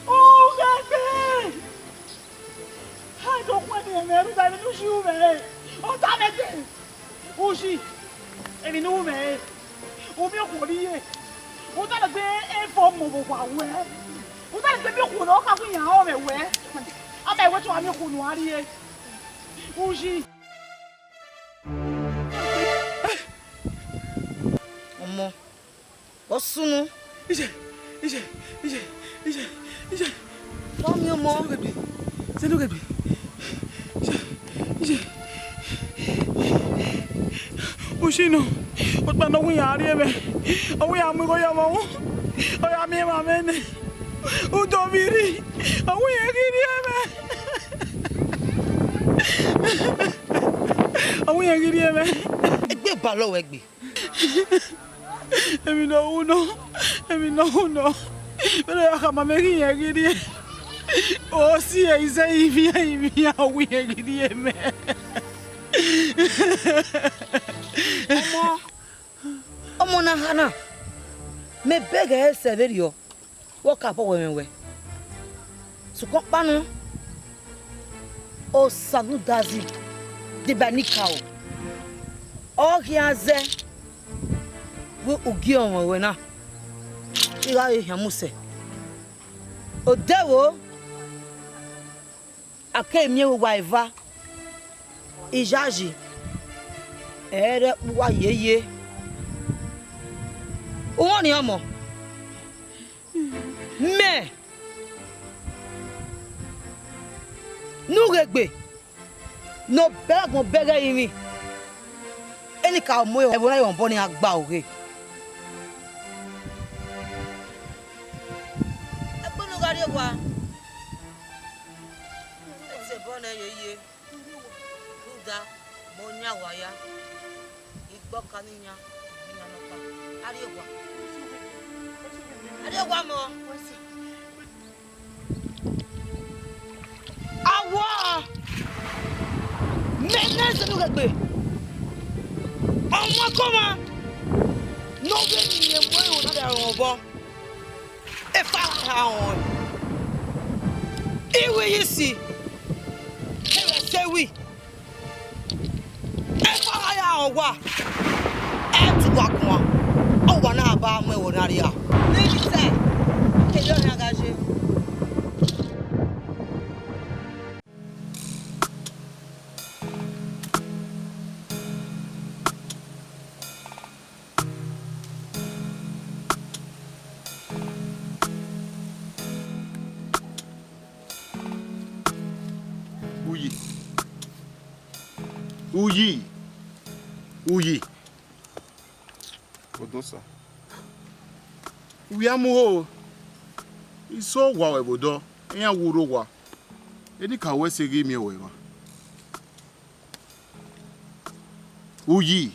Oh, regbe. I don't want to me da no shiu me. O ta me te. Ushi. Emi no me. O mi ko ri e. O ta le e fo mo bo kwa we. O ta le bi ko no ka kun ya o me we. Ama ewe to ami kunu ari e. Ushi. Omo. Osunu. Ije. Mami omo. Senugebi. Ije. Ushi no. O pa no wi ari e me. O wi amu go yo mo. O ya mi ma me ne. Udomiri. Awu yegiri eme. Awu yegiri eme. Egbe balo egbe. Emi no uno. Pero ya kama meri yegiri. O si e ise ivi awu yegiri eme. Omo na hana. Me bega severio. Woka po wewe. So kompanu. O saludazi de banikao. O kiaze. We ugion we na. Ira e hamuse. O dewo akemie waiva. Ijaji. Ere wa yeye. O ni omo. Me Nuregbe no beg mo bega yimi. Eni ka mo e wona yon boni agba ore. Egbonu gari wa. Ese bone yeye. Uda mo nya waya. Igbo kaninya nya noka. Ari wa. Ari wa mo. Awa! Menace no gbe. Ọmọ koma. No be ni e mo e na da ron obo. E fa ha on. Iwe yisi. E se wi. E fa ya owa. E tu wa kun. O wa na ba mo e wo na ri a. Ni bi se. Ke yo na gaje. Uyi. Odosa. Uyi amuho. Iso wa webodo. Eya wuro wa. Eni ka we segi mi wewa. Uyi.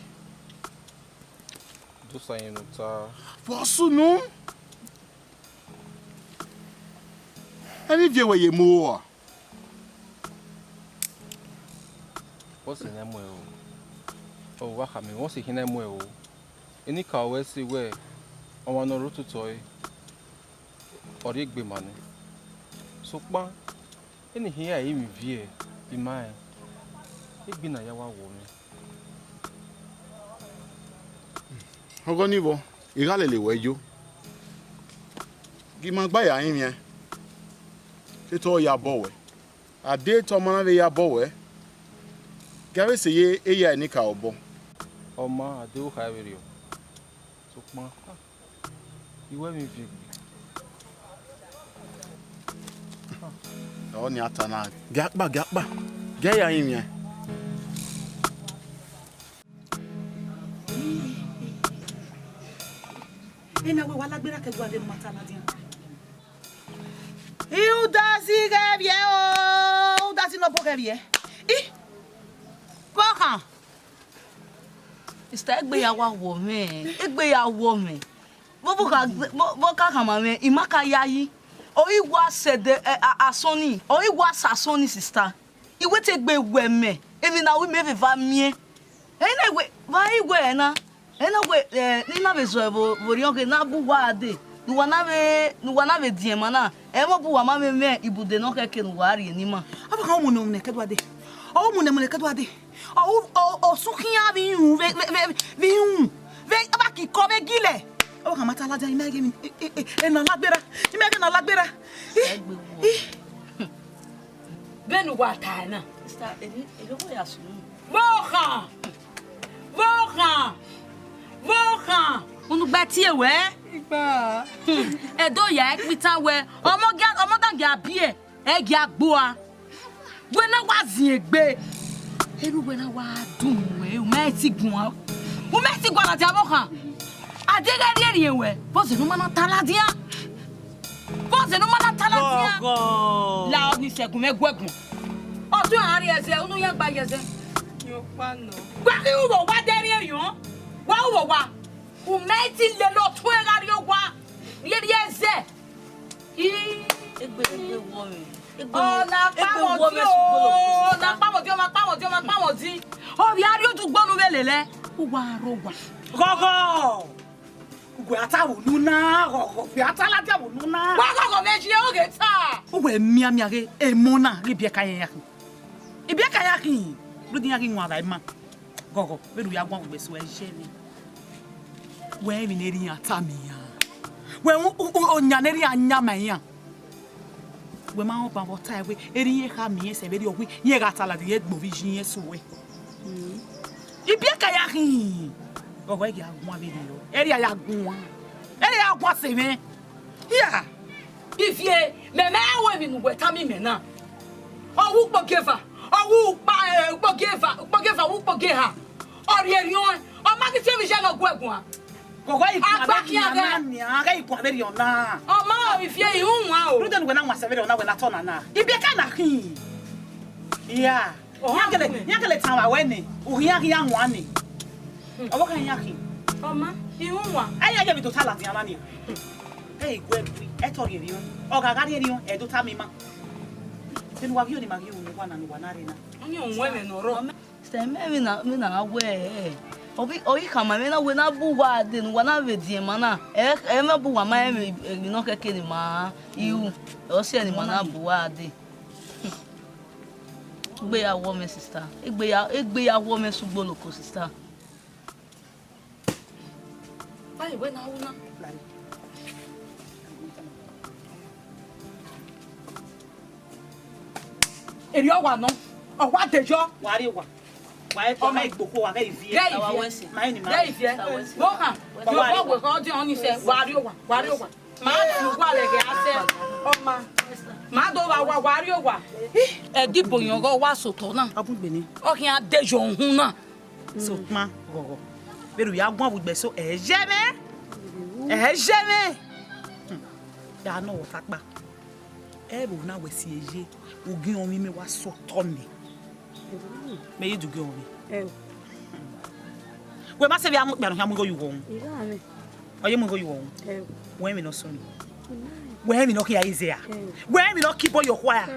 Odosa yen nota. Posso não? Ani vie we ye mo. What's in them well? Oh, what have me? What's in them well? Any car we see where I want to root to toy or the big money. So, bang, any here I am view in mine. It been a yawa woman. Ogonivo, igalele wejo. Gi ma gba ya yin yen. Se to ya bowe. Ade to mo na be ya bowe. Gare se ye eya ni ka obo. Oma ade o ka werio. So ma. Iwe mi fi. O ni atana. Gakba. Ge ya yin yen. Ena we wala gbera ke gwa de matana dia. Udasi ke bien o. Udasi no poke bien. Poka. Ista egbeyawo me. Egbeyawo me. Boka kama me imaka yayi. O igwa sede asoni. O igwa sasoni sister. Iwe te gbe we me. Even na we me va mie. Ena we va igwe na. Ena we ni na bezo borionke na buwa ade. Nuwana be diema na. E mo buwa ma me ibude no keke nuwari ni ma. Aba ka omo no ne kedwa de. O mo ne kedwa de. O sukia vi hu ve aba ki ko be gile. O ka mata la dia imege mi e na lagbera. Imege na lagbera. Benu wata na. Sister, ele wo ya sunu. Voka. Unu gba ti ewe. Ipa. Edo ya ekpita we. Omo dan ga bie. E ga gboa. We na wa zin egbe. Eru we na wa dun we. O me ti gun. O me ti gwa na ti abokan. Adege ri ewe. Bo se no ma na tala dia. Boss no mana talatia. La oni segun megwegun. Ọdún àárín ẹsẹ̀ onu yan gba yẹsẹ̀. Yo pa no. Gba ki wo wa deri eyan. Wa wo wa. O meti le lo tun e gari o wa. Yeri ẹsẹ̀. Egbe wo mi. Na pamo ti o ma pamo ti. O bi ari oju gbonu belele. O wa ro wa. Gogo. Ugwe atawo nuna, gogo. Fi atala jawo nuna. Wa gogo meji e oge ta. Ugwe mia ge emona libia kayen yakin. Ibia kayakin. Bludi yakin nwa da ima. Gogo, bedu ya gwa ugbe so e jeni. We mi neri atami ya. We onyaneri anyama ya. We ma opa bota we eri ye ha mi ese beri okwi ye ga tala de ye gbo vision ye so we. Ibia kayakin. Gogo e ga gwa video. Eri ya gwa. Eri ya gwa se me. Yeah. Ifie me we mi nugwe tami me na. Owu pogeva. Owu pogeva wu pogeha. Ori eri on. O ma ki se mi je no gwegun a. Gogo ikwa ni aga ikwa beri ona. O ma ifie ihunwa o. Rude ngwe na nwa se beri ona we na tona na. Ibia ka na kin. Yeah. Yakele tawa we ni. Uhiya ya nwa ni. Owo kan yakin. O ma ihunwa. Aya ye bi to tala ti anani. Hey gwebi etori eri on. Oga gari eri on e do ta mi ma. Tenu wa bio ni magi unu kwa na ni wanare na. Onye onwe me no ro. Se me na we. Oyi kama me na we na bu wa de nu na we die mana. E me bu wa ma e no keke ni ma iu. O se ni mana bu wa de. Igbeyawo me sister. Igbeyawo me sugboloko sister. Ai we na una. Eri owa no. Owa dejo. Wari wa. Wa e to ma igboko wa ga ivie. Ma ni ma. Dey ivie. Wo kan. Yo bo we kan di oni se wari owa. Ma ti wa le ge ase. O ma do wa wari owa. E di boyan go wa soto na. Abugbe ni. O kin a dejo hun na. So ma gogo. Beru ya gwan abugbe so e jeme. E jeme. Ya no wo takpa. E bo na we si eje. Ogin omi me wa soto ni. Me yi dugi omi. We ma se bi amu no amu go yu won. Oye mu go yu won. We mi no so ni. We mi no ki Isaiah. We mi no ki boy your choir.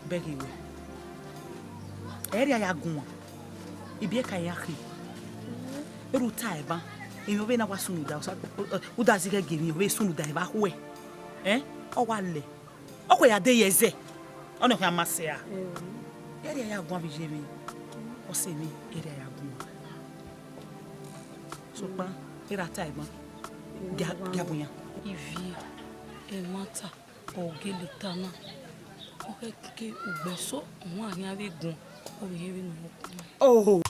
Begi we. Eri ya gun. Ibi e kan ya ki. Eru tai ba. Emi obe na wa sunu da so. U da zige gemi obe sunu da ba ho e. O wa le. O ko ya de yeze. Ono ko amase a. Eri ya gun bi jemi. O se mi eri ya gun. So pa era tai ba. Gabunya. Ivie e mata o gele tana. O ke ugbeso won ani ave gun. O yeri no. Oh.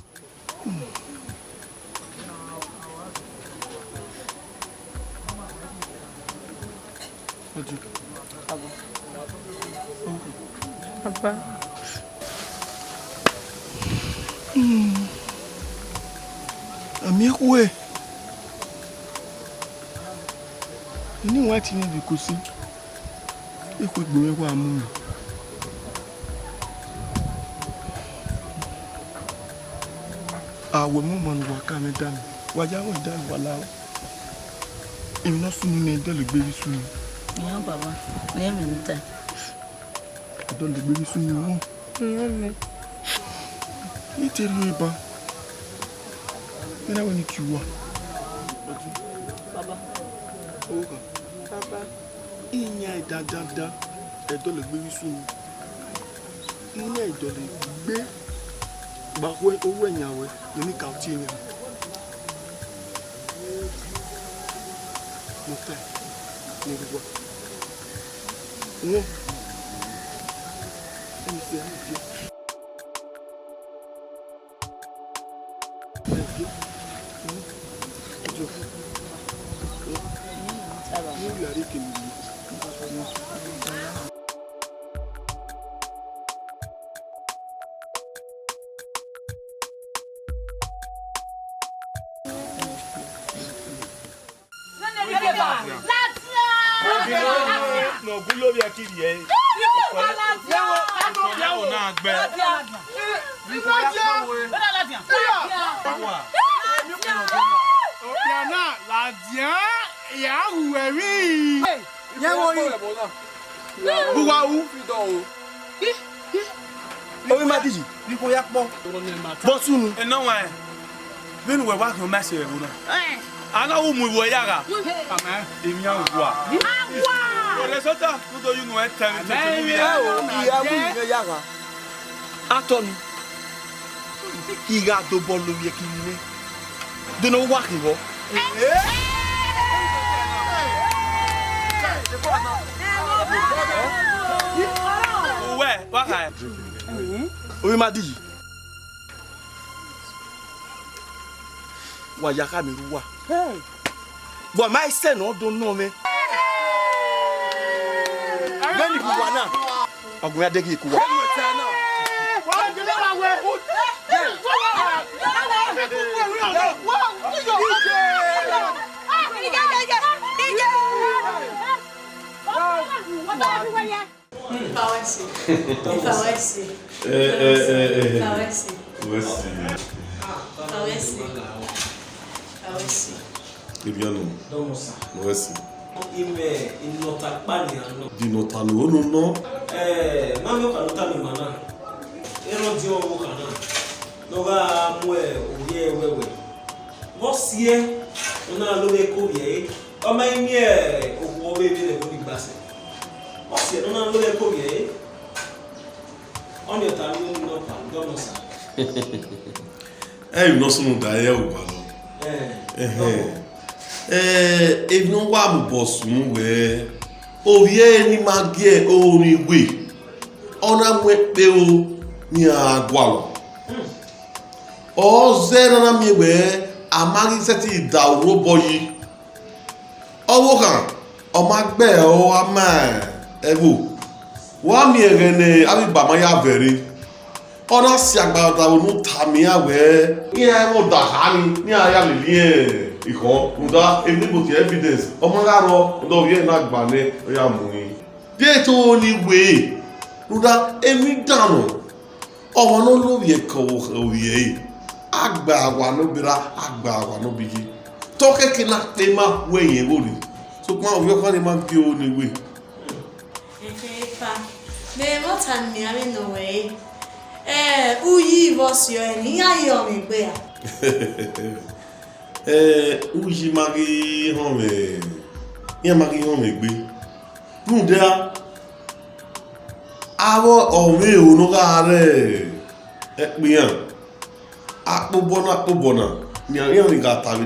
Papa. Ami kwe. Ni wa ti ni bi kusi. E ko gbo me kwa mu. Awo mu mo wa ka me dan. Wa ja wo dan wala. Emi no sunu ni de le gbe ri sunu. Ya baba. Ne me nta. Do le gbe ri sunu wo. Yeme. Ni te ri ba. Ina woni kiwa. Baba. Oga. Papa. Inya da. E do le gbe ri sunu. Inya e do le gbe. Ba we owo enyawe ni ka ti ni. Mo te. Ni gbo. Wo. Emi se ni. No gulo bi akiri e. Yawo na agbe. Opiana la dia ya huwewi. Yawo yi. Buwa u. Omi madiji. Biko yakpo. Bosunu. Eno wa. Benu we wa kan ma se wo na. Ana wo mu wo yaga. Ama emi a wo a. Ore sota no do you know e tell me to me. Iya mu ni yaga. Atoni. Iga do bolu ye kinile. De no wa kiwo. Uwe, wa ka. Omi madiji. Wa yaka mi ruwa. Bo mai se no do no me. Gani kuwa na. Ogun ya deki kuwa. You know some guy o if no wa mo boss mu we o ye ni magie o ni we ona mu pe o ni agwalo o zero na mi we amagi seti da robo yi owo kan o ma gbe o ama ewo wa mi ere abi ba ma ya veri ona si agbada onu tami awe ni e mo da hani ni aya le li iko nda emi go ti evidence omo ga ro ndo ye na gba ni o ya mu yin de to ni we nda emi danu omo no lo ye ko o ye agba wa no bira agba wa no bigi to keke na pe ma we yen wori so ma o yo kan ni ma bi o ni we pa me mo tan mi ami no we uyi was yo ni ayo mi gbe a uyi magi home ya magi home gbe nda awo ome onu ga re epian akpobona ni ari ari ga tabi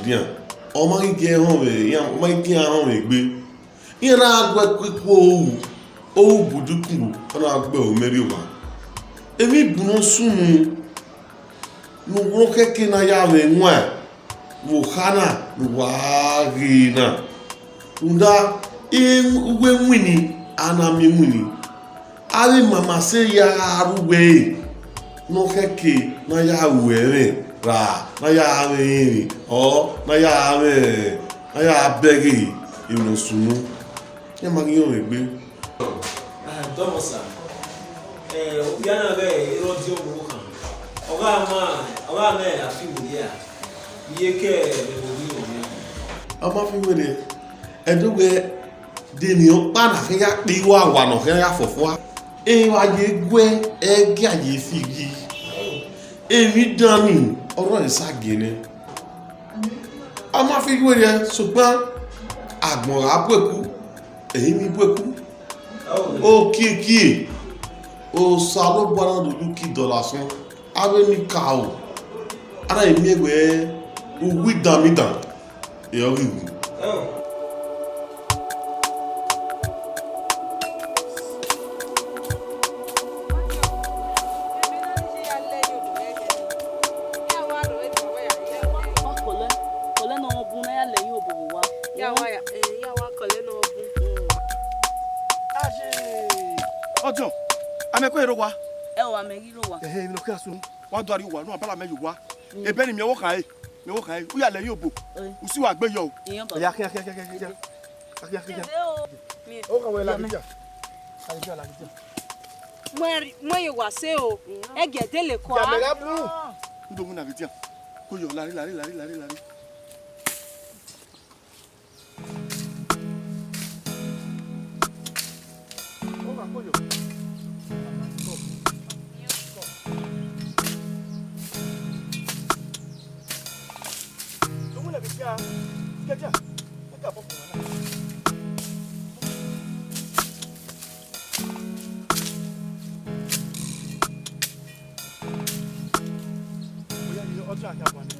dia o magi ge home ya magi ge home gbe ira agbe kweku o buduku ona agbe o meri wa emi bunu sunu no wo keke na ya we nwa wo khana wa gina nda uwe nwini ana mi nwini ari mama se ya aruwe no keke na ya were ra na ya we o na ya begi inu sunu ya magi o egbe domosa obiana be irodi owo kan oga me afiwuri a iye ke bewowi omi ama fiwuri edugbe de ni o pa na fe ya pe wa wa no fe ya fofo e wa je gwe e gi aye figi emi dani oro isage ni ama fiwuri sugbon agbon apeku eyi mi peku o kiki o salo bwana do yuki dollar son ave mi kao ara emi egbe o wi damidan e o wi Ojo, ameko ero wa. Wa megi ro wa. Mi no kira sun. Wa do ari wa no abala me yo wa. Ebe ni mi wo kan e. U ya le yobo. U si wa gbe yo. Iyan ba. Ya kin. O ka wela gija. Moi yo wa se o. E gede le kwa. Ya me la bu. Ndo mu na gija. Ko yo lari. O ka ko yo. Ndo mu na gija. Gija. Ka bo ko na. Ọjọ́ àjàbọ̀ ni.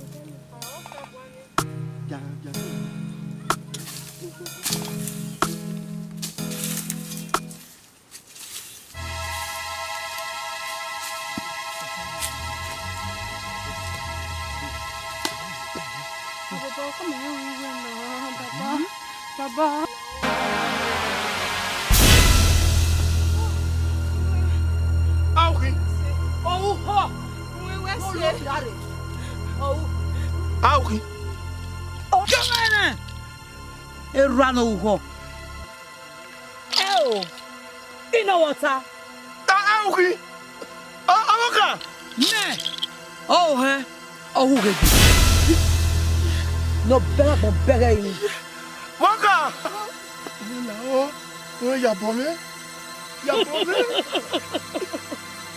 Baba. Auki. Oh ho. We se. Auki. Jomene. Erano uho. Ino water. Auki. Awoka. Ne. Oh he. Oh he. No better ini. Waka. O ya bome. Ya bome.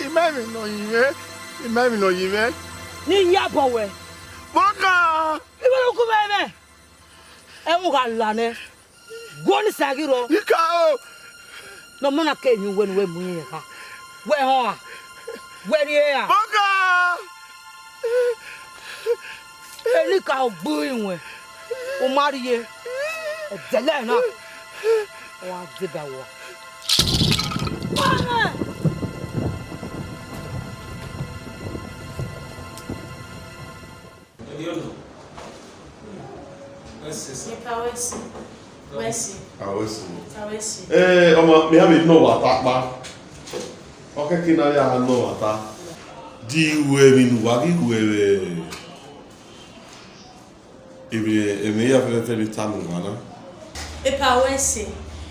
Imami no yime. Ni ya bowe. Waka. Ibero ku bebe. E mu ga lane. Goni sagiro. Ika o. No mona ke nyu we mu yin ka. We ho a. We ri a. Waka. Eli ka ogbu inwe. O mariye. E dele na. O a dibawo. Mama. Ọmọ mi ha mi no wata pa. Okeke na ya no wata. Di we mi nu wa gi we. Ebe ya fe ni tamu wana. Epa wese.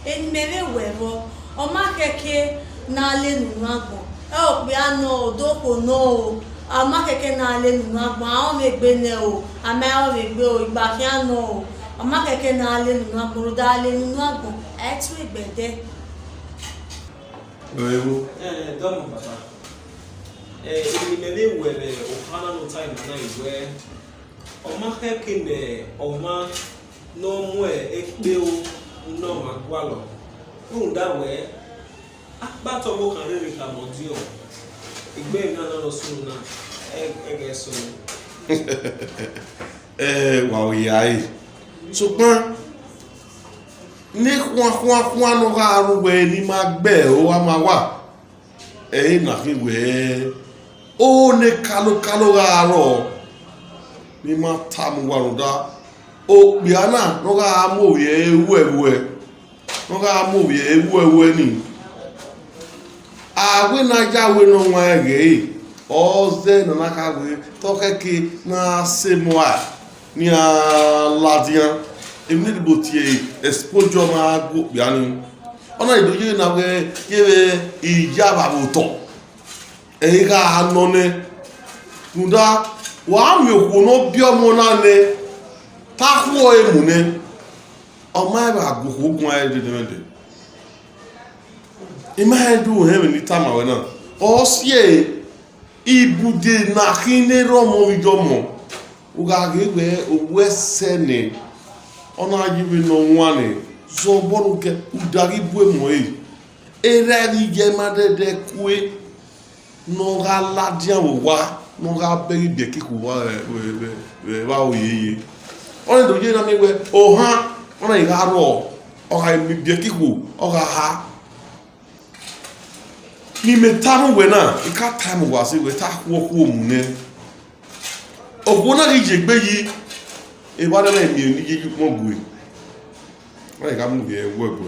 En mere wewo. O ma keke na le nu agbon. E o pe ano doko no. A ma keke na le nu agbon. A o me gbe ne o. A ma o me gbe o igba ki ano o. Ama keke na ale nínú agbon da ale nínú agbon e tu igbede Ewo Domo papa. Èmi me were o kana no time na iwe. O ma keke ne o ma no mu pe o no ma gwalo. Nda we ba to mo kan rere ka mo di o. Igbe na no sunu na ge so. Wa o yai. Ṣùgbọ́n ní kwá no ga arúgbó ní máa gbẹ́ ó wá máa wà ẹ̀yìn nàfíwẹ̀ ó ní kálókáló ga arọ̀ ní máa tàmù wà rúdá ó pè á náà ní ga amóòyẹ ewúẹ̀wẹ̀ ní àwẹ́ náà jáwé náà wọ́n ẹ̀gẹ̀ yìí ọ́zẹ́ nànákàwé tọ́kẹ́kẹ́ náà ṣe mọ́ à ní aladian èmi ní bó tiẹ̀ exposure máa gbó bíání ọ̀nà ìdójú náà wẹ́ yẹ́wẹ́ Avbavbotor èyí ká nọ ní kúndà wàá mi òkú náà bí ọmọ náà ní tákùọ̀ èmù ní ọmọ ẹ̀rọ àgbòkú ogun ayé dídẹ́mẹ́dẹ́ ìmọ̀ ẹ̀dùn ẹ̀mí ní tàmàwẹ̀ náà ọ̀sí ẹ̀ ibùdó náà kí ní rọ́mọ ìjọmọ̀ ugagigwe owesene ona yibi no nwane so bonu ke udagi bue moi ereri je madede kue no ga ladian wa no ga beri be kiku wa oyeye ona do je na mewe o ha ona igaro o ga mi be kiku o ga ha ni metamu we na ika time wa si we ta wo ku omune Ogwona ri jegbe yi e ba na mi ni jeju mo gbe. Wọ́n ka mu bi e wo egbo.